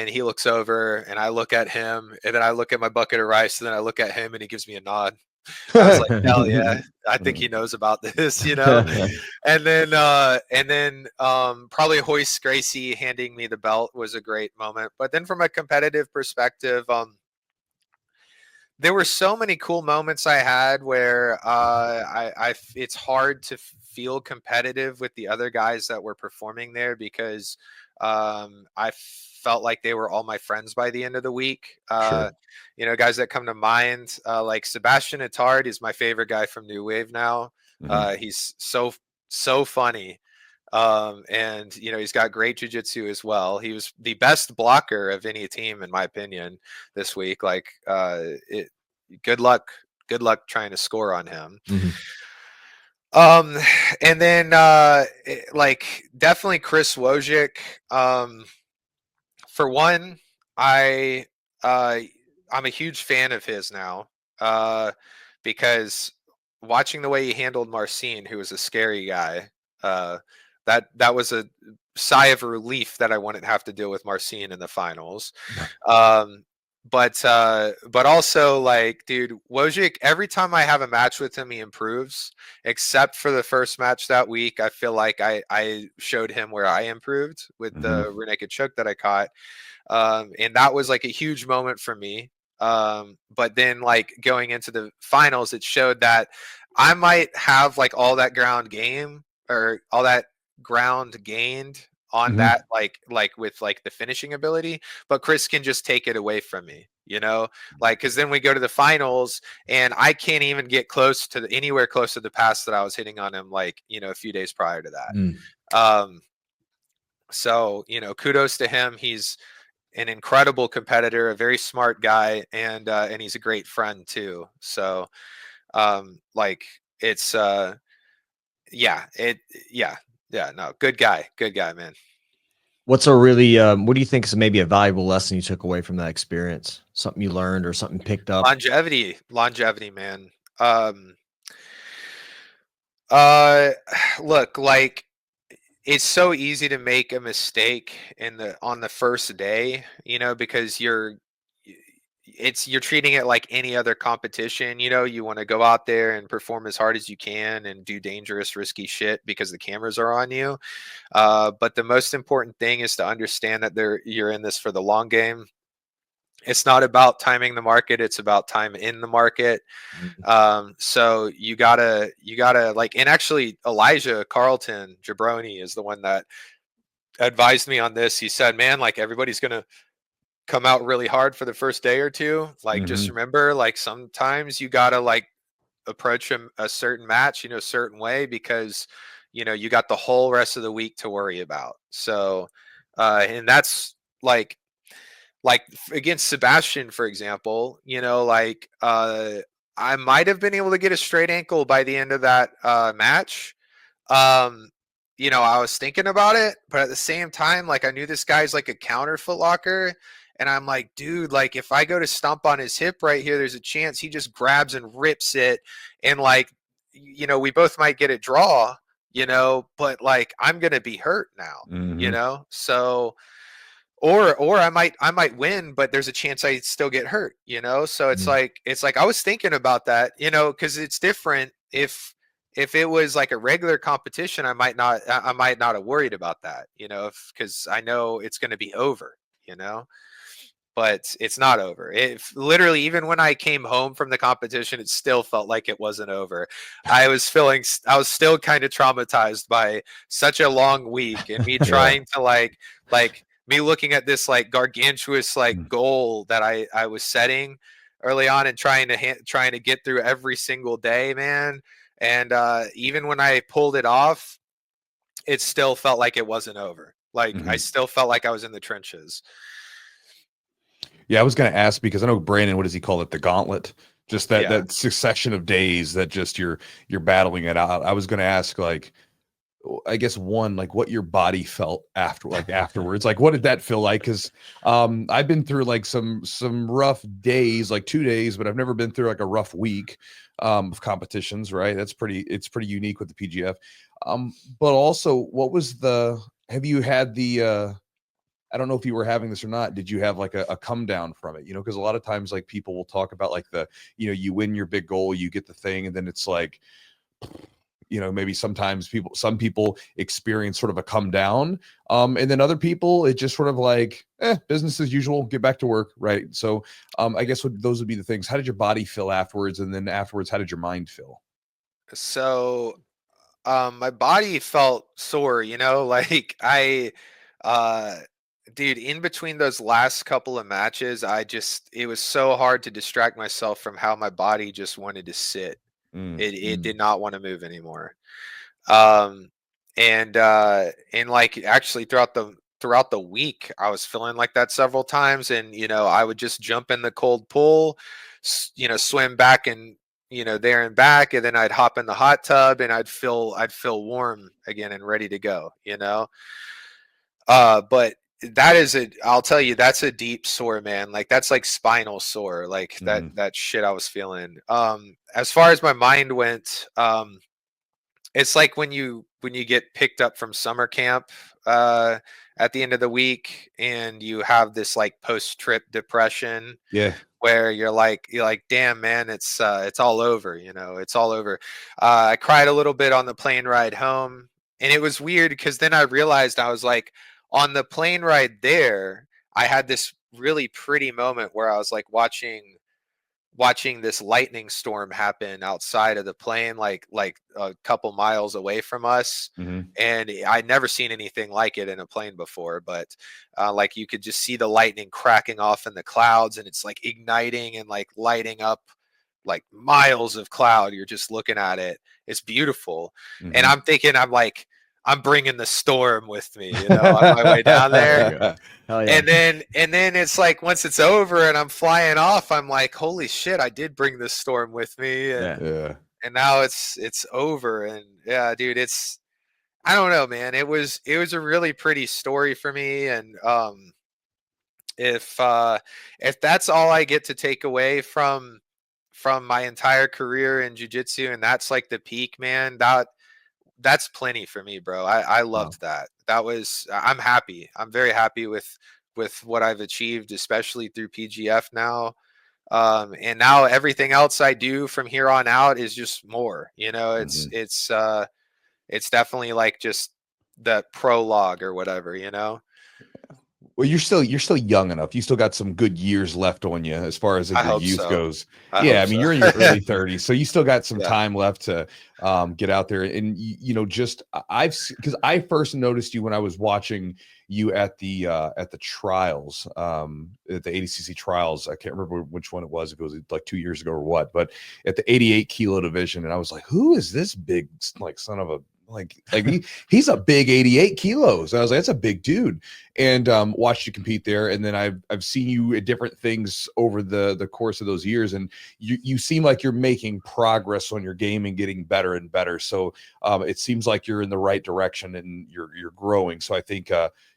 he looks over, and I look at him, and then I look at my bucket of rice, and then I look at him, and he gives me a nod. I was like, hell yeah, I think he knows about this, And then probably Hoist Gracie handing me the belt was a great moment. But then from a competitive perspective, there were so many cool moments I had where it's hard to feel competitive with the other guys that were performing there, because I felt like they were all my friends by the end of the week.
Sure.
Guys that come to mind, like Sebastian Attard is my favorite guy from New Wave now. He's so funny. And he's got great jiu-jitsu as well. He was the best blocker of any team, in my opinion, this week. Like, good luck trying to score on him. And then like definitely Chris Wojcik. For one, I'm a huge fan of his now, because watching the way he handled Marcin, who was a scary guy, that was a sigh of relief that I wouldn't have to deal with Marcin in the finals. But also, like, dude, Wojcik, every time I have a match with him, he improves, except for the first match that week. I feel like I showed him where I improved with the rear naked choke that I caught. And that was like a huge moment for me. But then like going into the finals, it showed that I might have like all that ground game, or all that ground gained on that, like with like the finishing ability, but Chris can just take it away from me, like, because then we go to the finals and I can't even get anywhere close to the pass that I was hitting on him, like, a few days prior to that. So, kudos to him. He's an incredible competitor, a very smart guy, and he's a great friend too. So, like, it's no, good guy, man.
What's a really what do you think is maybe a valuable lesson you took away from that experience? Something you learned or something picked up?
Longevity, man. Look, like, it's so easy to make a mistake on the first day, because you're treating it like any other competition. You want to go out there and perform as hard as you can and do dangerous, risky shit because the cameras are on you. But the most important thing is to understand that you're in this for the long game. It's not about timing the market. It's about time in the market. So you gotta like, and actually Elijah Carlton Jabroni is the one that advised me on this. He said, man, like everybody's going to come out really hard for the first day or two. Like, just remember, like sometimes you got to like approach a certain match, you know, a certain way, because, you know, you got the whole rest of the week to worry about. So, and that's like against Sebastian, for example, you know, like, I might have been able to get a straight ankle by the end of that match. You know, I was thinking about it, but at the same time, like I knew this guy's like a counter foot locker. And I'm like, dude, like if I go to stomp on his hip right here, there's a chance he just grabs and rips it. And like, you know, we both might get a draw, you know, but like I'm going to be hurt now, you know? So, or I might win, but there's a chance I still get hurt, you know? So it's like I was thinking about that, you know, cause it's different. If it was like a regular competition, I might not have worried about that, you know, cause I know it's going to be over, you know, but it's not over. If literally, even when I came home from the competition, it still felt like it wasn't over. I was still kind of traumatized by such a long week and me trying to like me looking at this like gargantuous like goal that I was setting early on and trying to get through every single day, man. And even when I pulled it off, it still felt like it wasn't over. Like I still felt like I was in the trenches.
Yeah, I was going to ask because I know Brandon, what does he call it? The gauntlet. Just that succession of days that just you're battling it out. I was going to ask, like, I guess one, like what your body felt afterwards. Like, what did that feel like? Because I've been through like some rough days, like 2 days, but I've never been through like a rough week of competitions. Right? It's pretty unique with the PGF. But also, have you had the I don't know if you were having this or not. Did you have like a come down from it? You know, because a lot of times like people will talk about like you win your big goal, you get the thing, and then it's like, you know, maybe sometimes some people experience sort of a come down. And then other people, it just sort of like, business as usual, get back to work. Right. So I guess those would be the things. How did your body feel afterwards? And then afterwards, how did your mind feel?
So my body felt sore, you know, like uh dude, in between those last couple of matches, it was so hard to distract myself from how my body just wanted to sit. It did not want to move anymore. Um and like actually throughout the week, I was feeling like that several times, and you know, I would just jump in the cold pool, you know, swim back and, you know, there and back, and then I'd hop in the hot tub and I'd feel warm again and ready to go, you know. But I'll tell you, that's a deep sore, man. Like that's like spinal sore, like that shit I was feeling. As far as my mind went, it's like when you get picked up from summer camp at the end of the week and you have this like post trip depression.
Yeah.
Where you're like, damn, man, it's all over, you know, it's all over. I cried a little bit on the plane ride home, and it was weird because then I realized, I was like, on the plane ride there, I had this really pretty moment where I was like watching this lightning storm happen outside of the plane, like a couple miles away from us. And I'd never seen anything like it in a plane before, but like you could just see the lightning cracking off in the clouds, and it's like igniting and like lighting up like miles of cloud. You're just looking at it. It's beautiful. And I'm thinking, I'm bringing the storm with me, you know, on my way down there.
Hell yeah.
And then it's like, once it's over and I'm flying off, I'm like, holy shit, I did bring this storm with me. And, and now it's over. And yeah, dude, I don't know, man. It was a really pretty story for me. And if that's all I get to take away from my entire career in jiu-jitsu, and that's like the peak, man, that's plenty for me, bro. I loved that. I'm happy. I'm very happy with what I've achieved, especially through PGF now. And now everything else I do from here on out is just more, you know, it's definitely like just the prologue or whatever, you know?
Well, you're still young enough. You still got some good years left on you as far as
I
your
hope
youth
so.
goes.
I
Yeah,
hope
I mean,
so.
you're in your early 30s, so you still got some
Yeah.
time left to get out there. And you know, just because I first noticed you when I was watching you at the trials, at the ADCC trials. I can't remember which one it was, if it was like 2 years ago or what, but at the 88 kilo division, and I was like, who is this big like son of a he's a big 88 kilos. I was like, that's a big dude. And watched you compete there, and then I've seen you at different things over the course of those years, and you seem like you're making progress on your game and getting better and better. So it seems like you're in the right direction and you're growing. So I think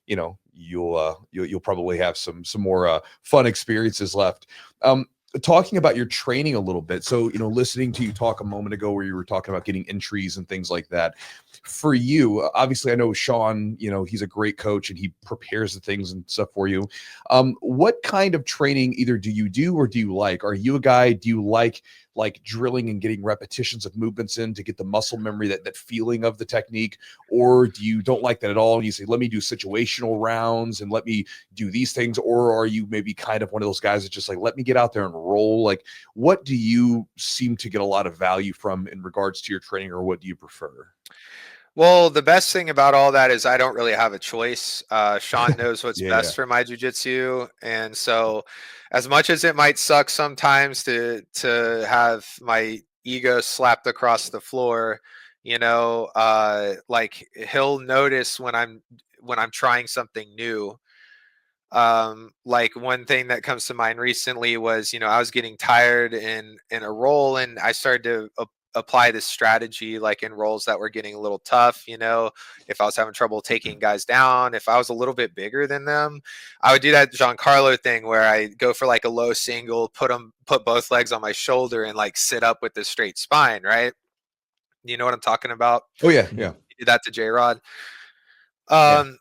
you know, you'll probably have some more fun experiences left. Talking about your training a little bit. So, you know, listening to you talk a moment ago where you were talking about getting entries and things like that. For you, obviously, I know Sean, you know, he's a great coach and he prepares the things and stuff for you. What kind of training either do you do or do you like? Are you a guy, do you like drilling and getting repetitions of movements in to get the muscle memory, that feeling of the technique? Or do you don't like that at all? And you say, let me do situational rounds and let me do these things. Or are you maybe kind of one of those guys that just like, let me get out there and roll? Like, what do you seem to get a lot of value from in regards to your training, or what do you prefer?
Well, the best thing about all that is I don't really have a choice. Sean knows what's
Yeah.
best for my jujitsu, and so as much as it might suck sometimes to have my ego slapped across the floor, you know, like he'll notice when I'm trying something new. Like one thing that comes to mind recently was, you know, I was getting tired in a roll, and I started to apply this strategy like in roles that were getting a little tough. You know, if I was having trouble taking guys down, if I was a little bit bigger than them, I would do that Giancarlo thing where I go for like a low single, put both legs on my shoulder and like sit up with the straight spine, right? You know what I'm talking about?
Oh yeah, yeah.
You did that to J Rod.
Yeah.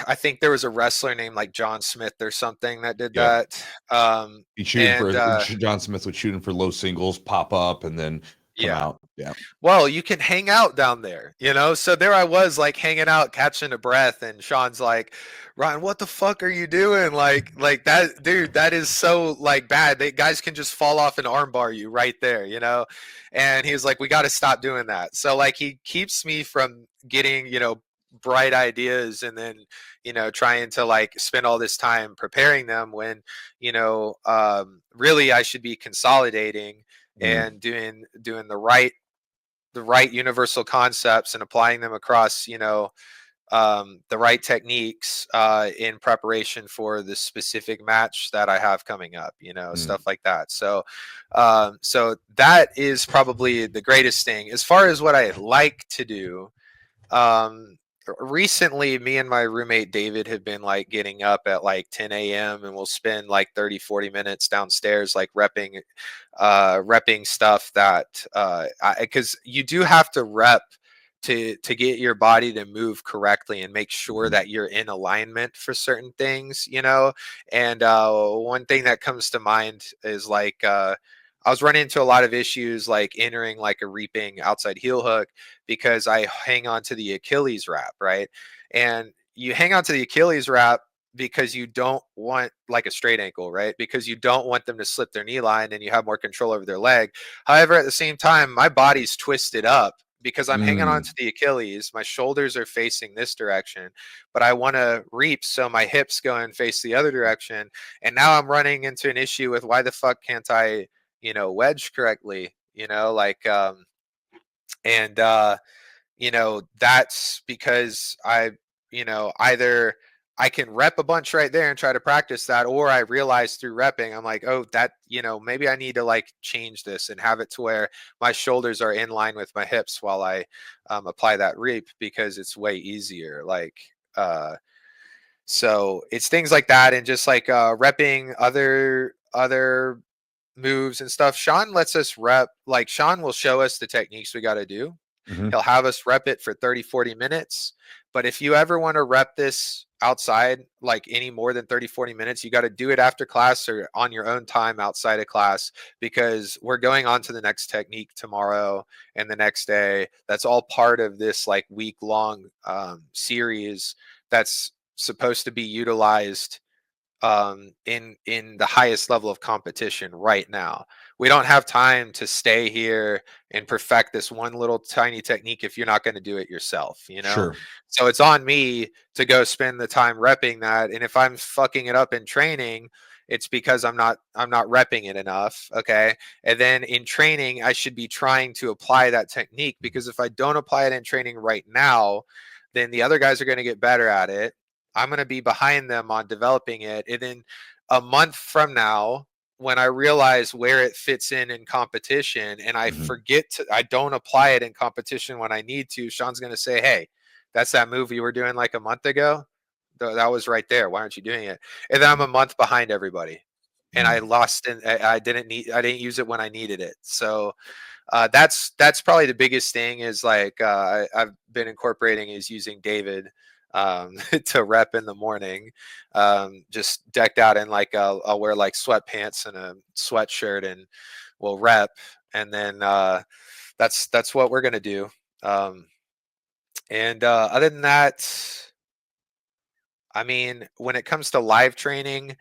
I think there was a wrestler named like John Smith or something that did
Yeah.
that.
He's shooting
And
for John Smith would shoot him for low singles, pop up, and then come
yeah,
out. Yeah.
well, you can hang out down there, you know? So there I was like hanging out, catching a breath, and Sean's like, Ryan, what the fuck are you doing? Like that, dude, that is so like bad. They guys can just fall off and armbar you right there, you know? And he was like, we got to stop doing that. So like he keeps me from getting, you know, bright ideas and then, you know, trying to like spend all this time preparing them when, you know, really I should be consolidating
Mm.
and doing the right universal concepts and applying them across, you know, the right techniques in preparation for the specific match that I have coming up, you know,
Mm.
stuff like that. So, so that is probably the greatest thing. As far as what I like to do, um, recently me and my roommate David have been like getting up at like 10 a.m. and we'll spend like 30-40 minutes downstairs like repping stuff that because you do have to rep to get your body to move correctly and make sure
Mhm.
that you're in alignment for certain things, you know. And one thing that comes to mind is like I was running into a lot of issues like entering like a reaping outside heel hook because I hang on to the Achilles wrap, right? And you hang on to the Achilles wrap because you don't want like a straight ankle, right? Because you don't want them to slip their knee line and you have more control over their leg. However, at the same time, my body's twisted up because I'm hanging on
Mm.
to the Achilles. My shoulders are facing this direction, but I want to reap so my hips go and face the other direction. And now I'm running into an issue with why the fuck can't I, you know, wedge correctly? You know, like and you know, that's because I, you know, either I can rep a bunch right there and try to practice that, or I realize through repping, I'm like, oh, that, you know, maybe I need to like change this and have it to where my shoulders are in line with my hips while I apply that reap because it's way easier. Like, so it's things like that, and just like repping other moves and stuff. Sean lets us rep, like Sean will show us the techniques we got to do.
Mhm.
He'll have us rep it for 30-40 minutes. But if you ever want to rep this outside, like any more than 30-40 minutes, you got to do it after class or on your own time outside of class, because we're going on to the next technique tomorrow and the next day. That's all part of this like week long series that's supposed to be utilized in the highest level of competition right now. We don't have time to stay here and perfect this one little tiny technique if you're not going to do it yourself, you know?
Sure.
So it's on me to go spend the time repping that. And if I'm fucking it up in training, it's because I'm not repping it enough. Okay. And then in training, I should be trying to apply that technique, because if I don't apply it in training right now, then the other guys are going to get better at it. I'm going to be behind them on developing it. And then a month from now, when I realize where it fits in competition, and I I don't apply it in competition when I need to, Sean's going to say, hey, that's that move you were doing like a month ago. That was right there. Why aren't you doing it? And then I'm a month behind everybody, and I lost, and I didn't use it when I needed it. So that's probably the biggest thing, is like I've been incorporating, is using David to rep in the morning, just decked out in like I'll wear like sweatpants and a sweatshirt, and we'll rep, and then that's what we're gonna do. And other than that, I mean, when it comes to live training,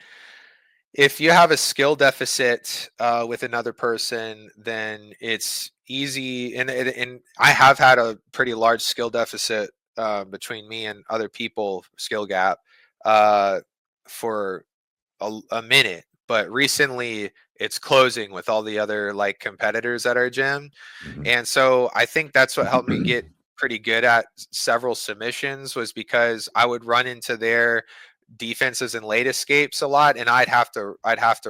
if you have a skill deficit with another person, then it's easy. And I have had a pretty large skill deficit between me and other people, skill gap, for a minute. But recently, it's closing with all the other like competitors at our gym. And so I think that's what helped me get pretty good at several submissions, was because I would run into their defenses and late escapes a lot, and I'd have to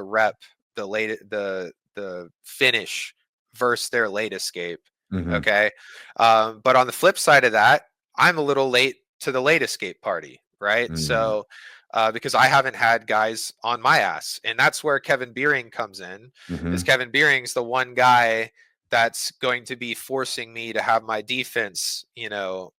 rep the finish versus their late escape. Okay. But on the flip side of that, I'm a little late to the late escape party, right? So because I haven't had guys on my ass, and that's where Kevin Beering comes in. Is Kevin Beering's the one guy that's going to be forcing me to have my defense, you know,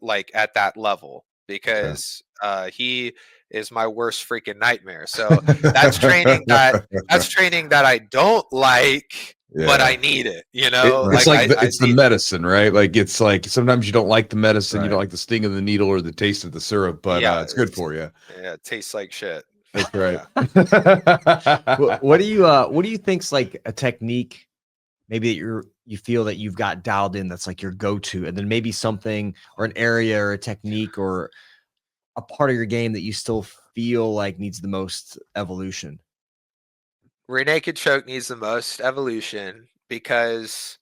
like at that level, because he is my worst freaking nightmare. So that's training that I don't like, but I need it, you know.
It's like it's the medicine, right? Like it's like sometimes you don't like the medicine, you don't like the sting of the needle or the taste of the syrup, but it's good for you.
Yeah, it tastes like shit.
That's right.
What do you think's like a technique maybe that you feel that you've got dialed in that's like your go-to, and then maybe something or an area or a technique or a part of your game that you still feel like needs the most evolution?
Rear naked choke needs the most evolution, because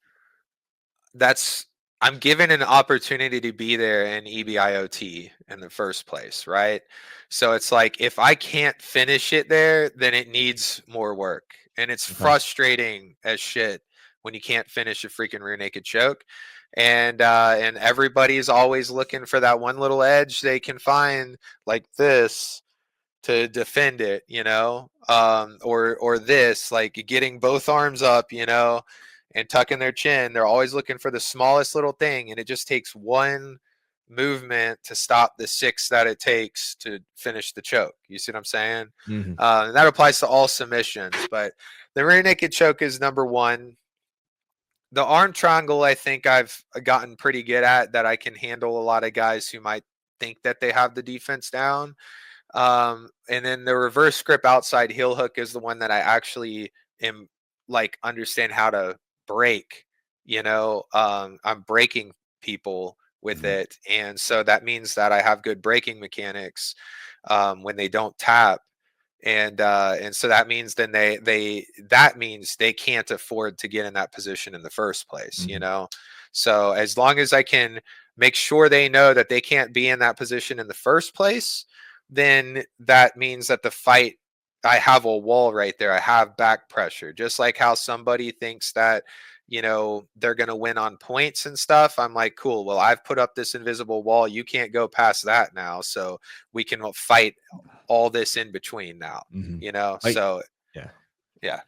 I'm given an opportunity to be there in EBIOT in the first place, right? So it's like, if I can't finish it there, then it needs more work. And it's frustrating as shit when you can't finish a freaking rear naked choke. And everybody's always looking for that one little edge they can find, like this, to defend it, you know, or this, like getting both arms up, you know, and tucking their chin. They're always looking for the smallest little thing, and it just takes one movement to stop the 6 that it takes to finish the choke. You see what I'm saying? And that applies to all submissions, but the rear naked choke is number one. The arm triangle, I think I've gotten pretty good at, that I can handle a lot of guys who might think that they have the defense down. And then the reverse grip outside heel hook is the one that I actually am like understand how to break, you know. I'm breaking people with it. And so that means that I have good braking mechanics when they don't tap. And so that means then that means they can't afford to get in that position in the first place, you know. So as long as I can make sure they know that they can't be in that position in the first place, then that means that the fight, I have a wall right there. I have back pressure, just like how somebody thinks that, you know, they're going to win on points and stuff. I'm like, cool. Well, I've put up this invisible wall. You can't go past that now. So we can fight all this in between now, you know? So yeah.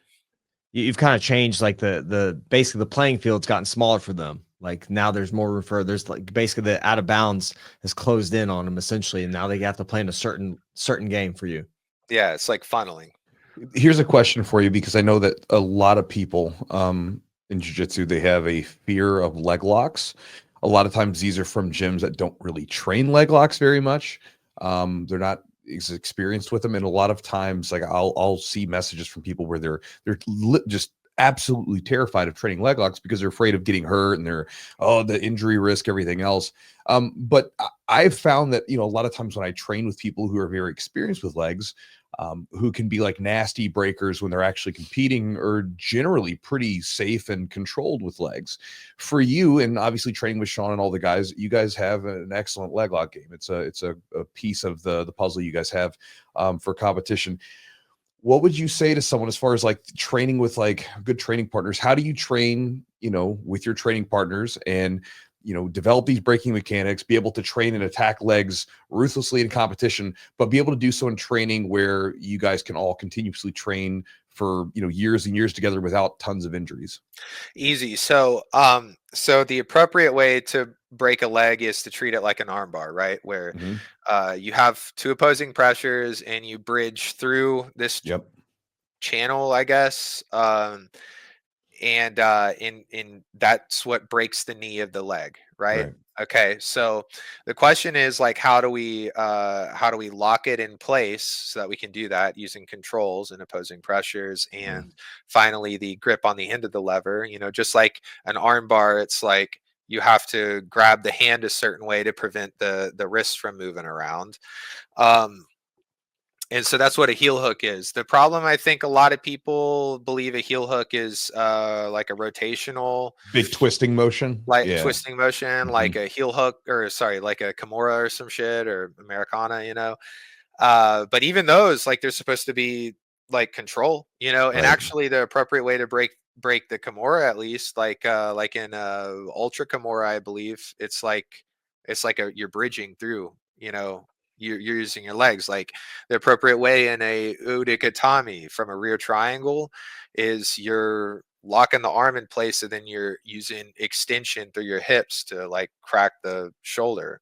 You've kind of changed like the basically the playing field's gotten smaller for them. Like now there's more room for, there's like basically the out of bounds has closed in on them essentially. And now they have to play in a certain game for you.
Yeah. It's like funneling.
Here's a question for you, because I know that a lot of people in jiu-jitsu, they have a fear of leg locks. A lot of times these are from gyms that don't really train leg locks very much. They're not is experienced with them. And a lot of times, like I'll see messages from people where they're just absolutely terrified of training leg locks because they're afraid of getting hurt and the injury risk, everything else. But I've found that, a lot of times when I train with people who are very experienced with legs, who can be like nasty breakers when they're actually competing, are generally pretty safe and controlled with legs. For you, and obviously training with Sean and all the guys, you guys have an excellent leg lock game. It's a piece of the puzzle you guys have for competition. What would you say to someone as far as like training with like good training partners? How do you train, with your training partners and, develop these breaking mechanics, be able to train and attack legs ruthlessly in competition, but be able to do so in training where you guys can all continuously train for, years and years together without tons of injuries?
Easy. So the appropriate way to break a leg is to treat it like an arm bar, right? Where
Mm-hmm.
you have two opposing pressures and you bridge through this
Yep.
channel, I guess. And in that's what breaks the knee of the leg, right?
Right.
Okay, so the question is like, how do we lock it in place so that we can do that using controls and opposing pressures, and finally the grip on the end of the lever. Just like an arm bar, it's like you have to grab the hand a certain way to prevent the wrist from moving around. And so that's what a heel hook is. The problem, I think a lot of people believe a heel hook is like a rotational,
Big twisting motion.
like
Yeah.
twisting motion, like a heel hook, or sorry, like a Kimura or some shit, or Americana. But even those, like, they're supposed to be like control, and
Right.
actually the appropriate way to break the Kimura, at least, like in Ultra Kimura, I believe it's like you're bridging through, you're using your legs. Like, the appropriate way in a Udikatami from a rear triangle is you're locking the arm in place, and then you're using extension through your hips to like crack the shoulder.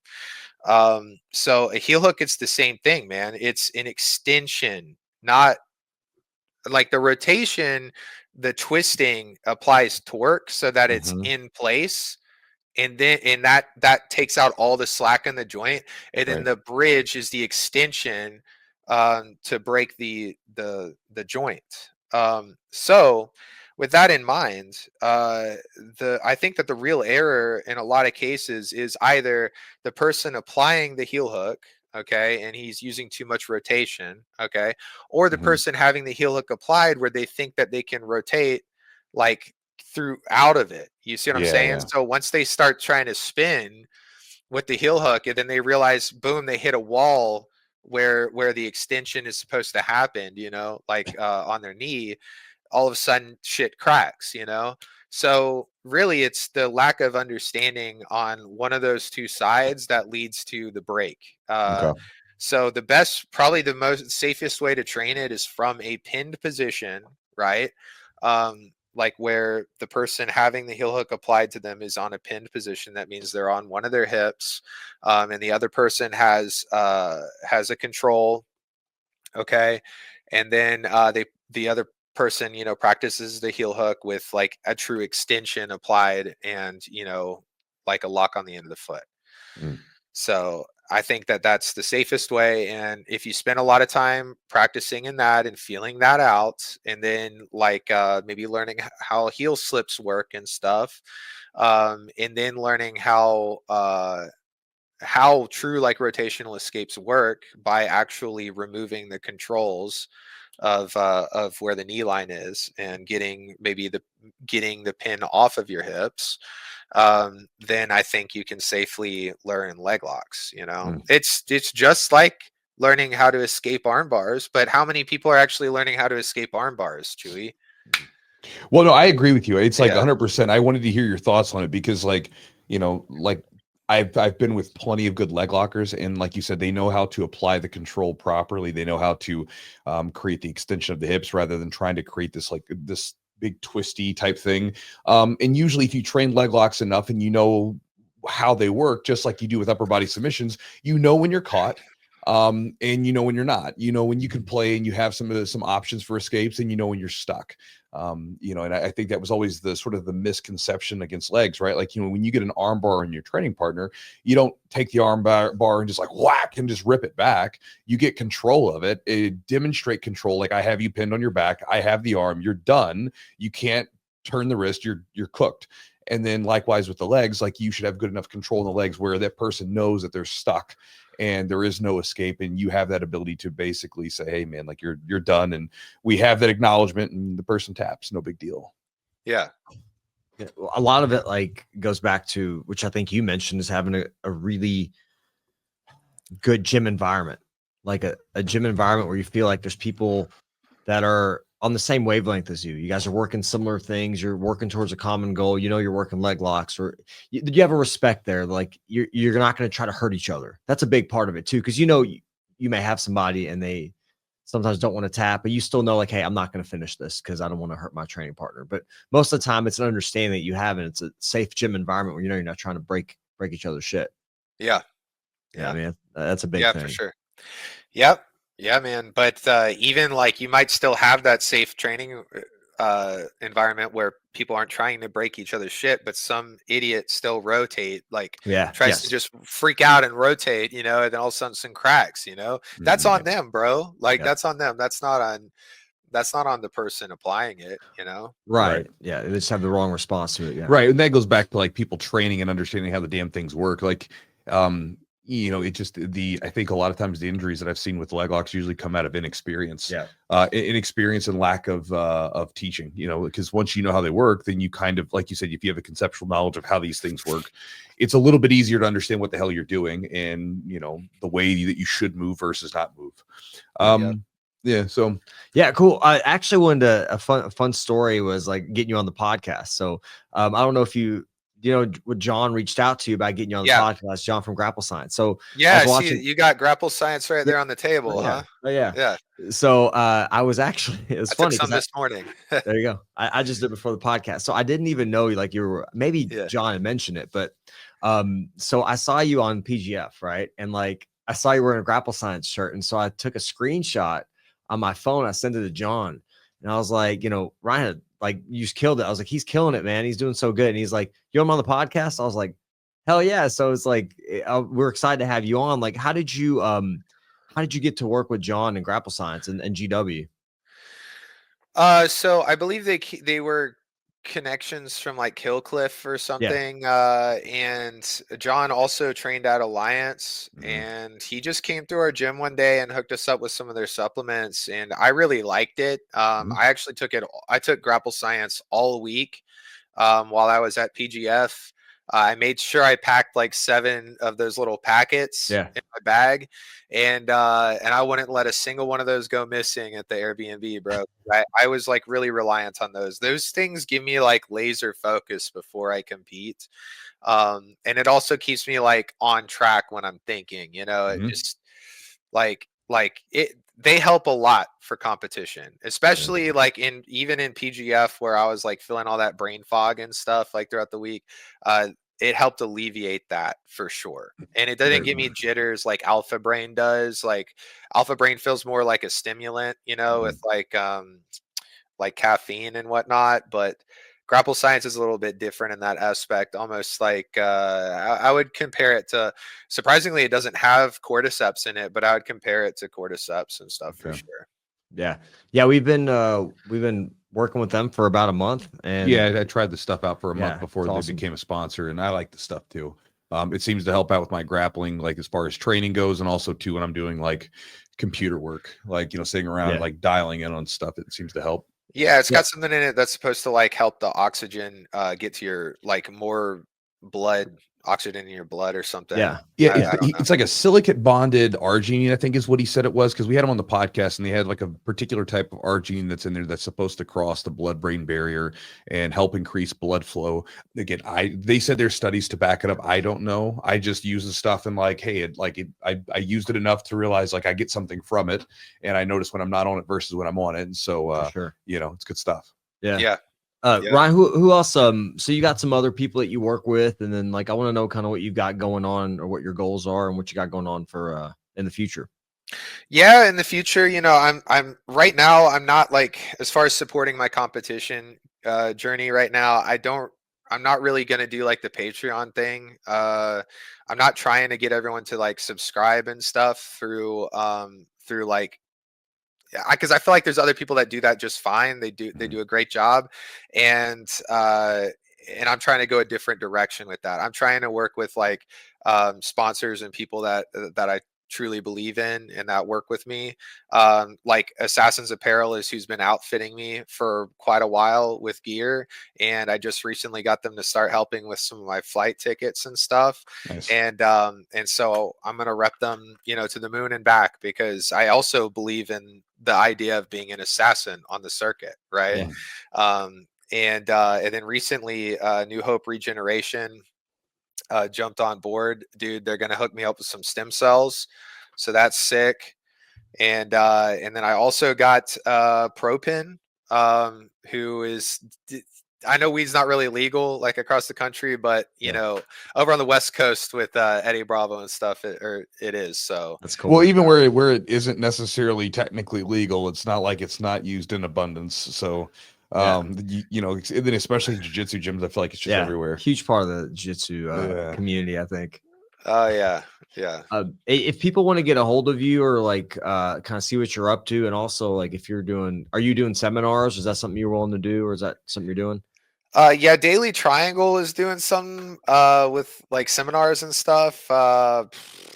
So a heel hook, it's the same thing, man. It's an extension, not like the rotation. The twisting applies torque so that it's
Mm-hmm.
in place, and then that takes out all the slack in the joint, and then
Right.
the bridge is the extension to break the joint. So with that in mind, I think that the real error in a lot of cases is either the person applying the heel hook, okay, and he's using too much rotation, okay, or the
Mm-hmm.
person having the heel hook applied where they think that they can rotate like through out of it. You see what I'm
Yeah.
saying?
Yeah.
So once they start trying to spin with the heel hook, and then they realize, boom, they hit a wall where the extension is supposed to happen, like on their knee, all of a sudden shit cracks. So really, it's the lack of understanding on one of those two sides that leads to the break.
Okay.
So probably the most safest way to train it is from a pinned position, right? Like where the person having the heel hook applied to them is on a pinned position. That means they're on one of their hips, and the other person has a control. Okay, and then the other person, practices the heel hook with like a true extension applied, and like a lock on the end of the foot.
Mm.
So I think that that's the safest way. And if you spend a lot of time practicing in that and feeling that out, and then like maybe learning how heel slips work and stuff, and then learning how true like rotational escapes work by actually removing the controls of where the knee line is, and getting the pin off of your hips, then I think you can safely learn leg locks.
Mm.
It's just like learning how to escape arm bars, but how many people are actually learning how to escape arm bars, Chewy?
Well, no, I agree with you. It's like
Yeah.
100%. I wanted to hear your thoughts on it because, like, like I've been with plenty of good leg lockers, and like you said, they know how to apply the control properly. They know how to create the extension of the hips rather than trying to create this big twisty type thing. And usually, if you train leg locks enough and you know how they work, just like you do with upper body submissions, you know when you're caught. And you know when you're not, when you can play and you have some options for escapes, and when you're stuck. You know, and I think that was always the sort of the misconception against legs, right? Like, you know, when you get an arm bar on your training partner, you don't take the arm bar and just like whack and just rip it back. You get control of it, demonstrate control. Like, I have you pinned on your back, I have the arm, you're done. You can't turn the wrist, you're cooked. And then likewise with the legs, like, you should have good enough control in the legs where that person knows that they're stuck and there is no escape, and you have that ability to basically say, hey man, like, you're done, and we have that acknowledgement, and the person taps, no big deal.
Yeah.
A lot of it like goes back to, which I think you mentioned, is having a really good gym environment, like a gym environment where you feel like there's people that are on the same wavelength as you. You guys are working similar things. You're working towards a common goal. You know, you're working leg locks, or you have a respect there. Like, you're not going to try to hurt each other. That's a big part of it too. Cause you know, you may have somebody and they sometimes don't want to tap, but you still know, like, hey, I'm not going to finish this because I don't want to hurt my training partner. But most of the time it's an understanding that you have, and it's a safe gym environment where, you know, you're not trying to break each other's shit.
Yeah.
Yeah. I mean, that's a big thing.
For sure. Yep. Yeah, man. But even like, you might still have that safe training environment where people aren't trying to break each other's shit, but some idiot still rotate, like, tries to just freak out and rotate, you know, and then all of a sudden some cracks, you know, that's on them, bro. Like, that's on them. That's not on the person applying it, you know?
Right. Yeah. They just have the wrong response to it. Yeah.
Right. And that goes back to like people training and understanding how the damn things work. Like, you know, it just I think a lot of times the injuries that I've seen with leg locks usually come out of inexperience.
Yeah.
Inexperience and lack of teaching, you know, because once you know how they work, then you kind of, like you said, if you have a conceptual knowledge of how these things work, it's a little bit easier to understand what the hell you're doing and, you know, the way that you should move versus not move. Yeah. So
yeah, cool. I actually wanted a fun story was like getting you on the podcast. So I don't know if you know, what John reached out to you about getting you on the podcast, John from Grapple Science. So
yeah, see, you got Grapple Science right there on the table, huh?
Oh, yeah. So I was actually, it's funny.
Took some this morning.
There you go. I just did it before the podcast. So I didn't even know, like, you were, maybe John had mentioned it, but so I saw you on PGF, right? And like, I saw you wearing a Grapple Science shirt. And so I took a screenshot on my phone. I sent it to John, and I was like, you know, Ryan, like, you just killed it. I was like, he's killing it, man. He's doing so good. And he's like, you want him on the podcast? I was like, hell yeah. So it's like, we're excited to have you on. Like, how did you get to work with John and Grapple Science and GW?
So I believe they were connections from like Killcliff or something. And John also trained at Alliance, and he just came through our gym one day and hooked us up with some of their supplements, and I really liked it. I actually took Grapple Science all week while I was at PGF. I made sure I packed like 7 of those little packets in my bag, and I wouldn't let a single one of those go missing at the Airbnb, bro. I was like really reliant on those. Those things give me like laser focus before I compete, and it also keeps me like on track when I'm thinking. You know, it just like it. They help a lot for competition, especially like even in PGF, where I was like feeling all that brain fog and stuff like throughout the week. It helped alleviate that for sure. And it doesn't give me jitters like Alpha Brain does. Like, Alpha Brain feels more like a stimulant, you know, with like caffeine and whatnot. But Grapple Science is a little bit different in that aspect. Almost like I would compare it to, surprisingly, it doesn't have cordyceps in it, but I would compare it to cordyceps and stuff for sure.
Yeah. We've been working with them for about a month, and
I tried the stuff out for a month before they became a sponsor, and I like the stuff too. It seems to help out with my grappling, like as far as training goes, and also too when I'm doing like computer work, like, you know, sitting around like dialing in on stuff. It seems to help.
Yeah, it's got something in it that's supposed to like help the oxygen get to your like more oxygen in your blood or something.
It's like a silicate bonded arginine, I think is what he said it was, because we had him on the podcast and they had like a particular type of arginine that's in there that's supposed to cross the blood-brain barrier and help increase blood flow. Again, they said there's studies to back it up. I don't know. I just use the stuff and like, hey, I used it enough to realize like I get something from it, and I notice when I'm not on it versus when I'm on it. And so you know, it's good stuff.
Ryan, who else? So you got some other people that you work with, and then like I want to know kind of what you've got going on or what your goals are and what you got going on for in the future.
Yeah, in the future, I'm right now, I'm not like, as far as supporting my competition journey right now, I'm not really gonna do like the Patreon thing. I'm not trying to get everyone to like subscribe and stuff through like, because I feel like there's other people that do that just fine. They do a great job, and and I'm trying to go a different direction with that. I'm trying to work with like sponsors and people that I truly believe in and that work with me. Like Assassin's Apparel is who's been outfitting me for quite a while with gear, and I just recently got them to start helping with some of my flight tickets and stuff.
Nice.
And so I'm gonna rep them, to the moon and back, because I also believe in the idea of being an assassin on the circuit, right?
Yeah.
And then recently, New Hope Regeneration jumped on board, dude. They're gonna hook me up with some stem cells, so that's sick. And then I also got Propin, who is, I know weed's not really legal like across the country, but over on the West Coast with Eddie Bravo and stuff, it is. So
That's cool.
Well, even where it isn't necessarily technically legal, it's not like it's not used in abundance. So, and then especially jiu-jitsu gyms, I feel like it's just everywhere.
Huge part of the jiu-jitsu community, I think.
Oh yeah.
If people want to get a hold of you or like kind of see what you're up to, and also like if are you doing seminars? Is that something you're willing to do, or is that something you're doing?
Yeah, Daily Triangle is doing some with like seminars and stuff.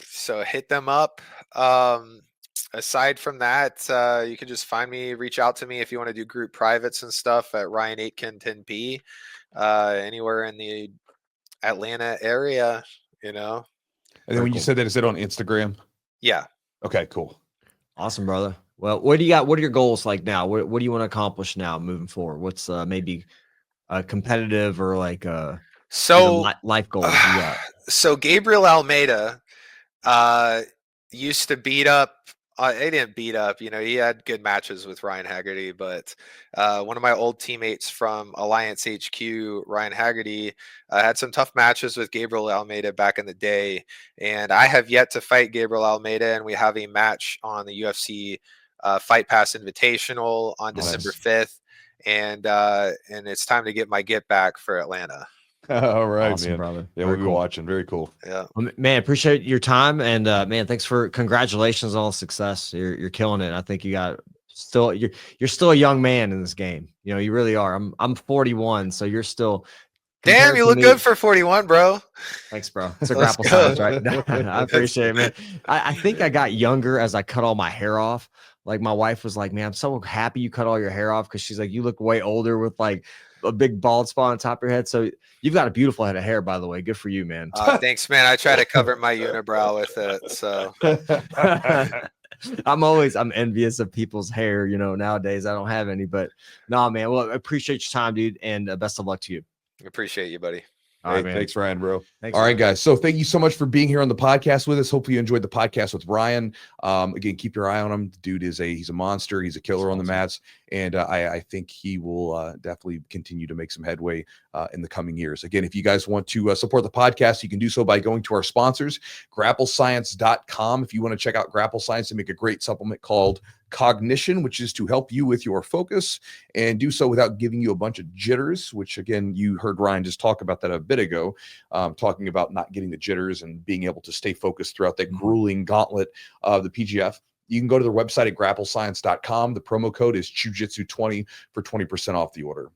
So hit them up. Aside from that, you can just reach out to me if you want to do group privates and stuff at Ryan Aitken 10P, anywhere in the Atlanta area,
And then when you said that, is it on Instagram?
Yeah.
Okay, cool.
Awesome, brother. Well, what do you got? What are your goals like now? What do you want to accomplish now moving forward? What's maybe competitive or like life goals you got?
So Gabriel Almeida used to beat up. He didn't beat up, he had good matches with Ryan Haggerty, but one of my old teammates from Alliance HQ, Ryan Haggerty, had some tough matches with Gabriel Almeida back in the day. And I have yet to fight Gabriel Almeida, and we have a match on the UFC Fight Pass Invitational on December 5th. And it's time to get my get back for Atlanta.
All right,
awesome,
man.
Brother.
Yeah, we'll be watching. Very cool.
Yeah,
well, man. Appreciate your time, and man, congratulations on all the success. You're killing it. I think you're still a young man in this game. You really are. I'm 41, so you're still.
Damn, you look good for 41, bro.
Thanks, bro. It's a Grapple Science, right? I appreciate it, man. I think I got younger as I cut all my hair off. Like my wife was like, "Man, I'm so happy you cut all your hair off," because she's like, "You look way older with like a big bald spot on top of your head." So you've got a beautiful head of hair, by the way. Good for you, man.
Thanks, man. I try to cover my unibrow with it. So
I'm envious of people's hair. Nowadays I don't have any, but no, man. Well, I appreciate your time, dude, and best of luck to you.
Appreciate you, buddy.
All right, thanks, Ryan, bro.
Thanks,
all right, guys. So thank you so much for being here on the podcast with us. Hopefully you enjoyed the podcast with Ryan. Again, keep your eye on him. The dude he's a monster. He's a killer on the mats. And I think he will definitely continue to make some headway in the coming years. Again, if you guys want to support the podcast, you can do so by going to our sponsors, grapplescience.com. If you want to check out Grapple Science, and make a great supplement called Cognition, which is to help you with your focus and do so without giving you a bunch of jitters, which again, you heard Ryan just talk about that a bit ago, talking about not getting the jitters and being able to stay focused throughout that grueling gauntlet of the PGF. You can go to their website at grapplescience.com. The promo code is Chewjitsu20 for 20% off the order.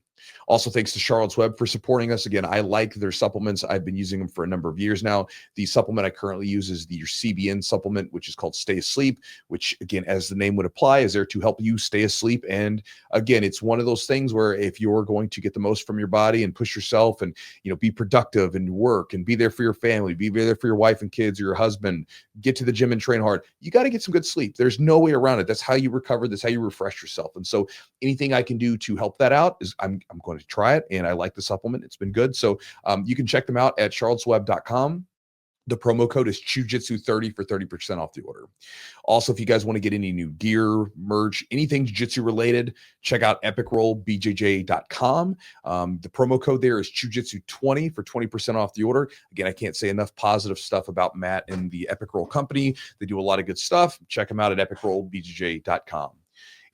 Also, thanks to Charlotte's Web for supporting us. Again, I like their supplements. I've been using them for a number of years now. The supplement I currently use is the CBN supplement, which is called Stay Asleep, which, again, as the name would apply, is there to help you stay asleep. And again, it's one of those things where if you're going to get the most from your body and push yourself and, be productive and work and be there for your family, be there for your wife and kids or your husband, get to the gym and train hard, you got to get some good sleep. There's no way around it. That's how you recover. That's how you refresh yourself. And so anything I can do to help that out is I'm going to try it. And I like the supplement. It's been good. So you can check them out at charlottesweb.com. The promo code is Chewjitsu30 for 30% off the order. Also, if you guys want to get any new gear, merch, anything jiu-jitsu related, check out epicrollbjj.com. The promo code there is Chewjitsu20 for 20% off the order. Again, I can't say enough positive stuff about Matt and the Epic Roll company. They do a lot of good stuff. Check them out at epicrollbjj.com.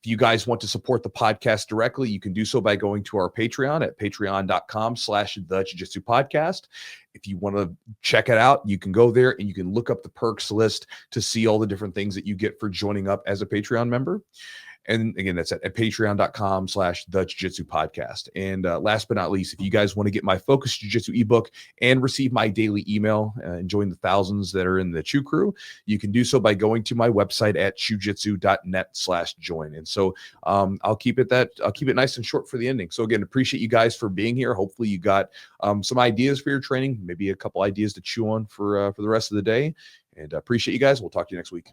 If you guys want to support the podcast directly, you can do so by going to our Patreon at patreon.com/the-jiu-jitsu-podcast. If you want to check it out, you can go there and you can look up the perks list to see all the different things that you get for joining up as a Patreon member. And again, that's at patreon.com/the-jiu-jitsu-podcast. And last but not least, if you guys want to get my Focus Jiu-Jitsu ebook and receive my daily email and join the thousands that are in the Chew crew, you can do so by going to my website at chewjitsu.net/join. And so I'll keep it nice and short for the ending. So again, appreciate you guys for being here. Hopefully you got some ideas for your training, maybe a couple ideas to chew on for the rest of the day. And appreciate you guys. We'll talk to you next week.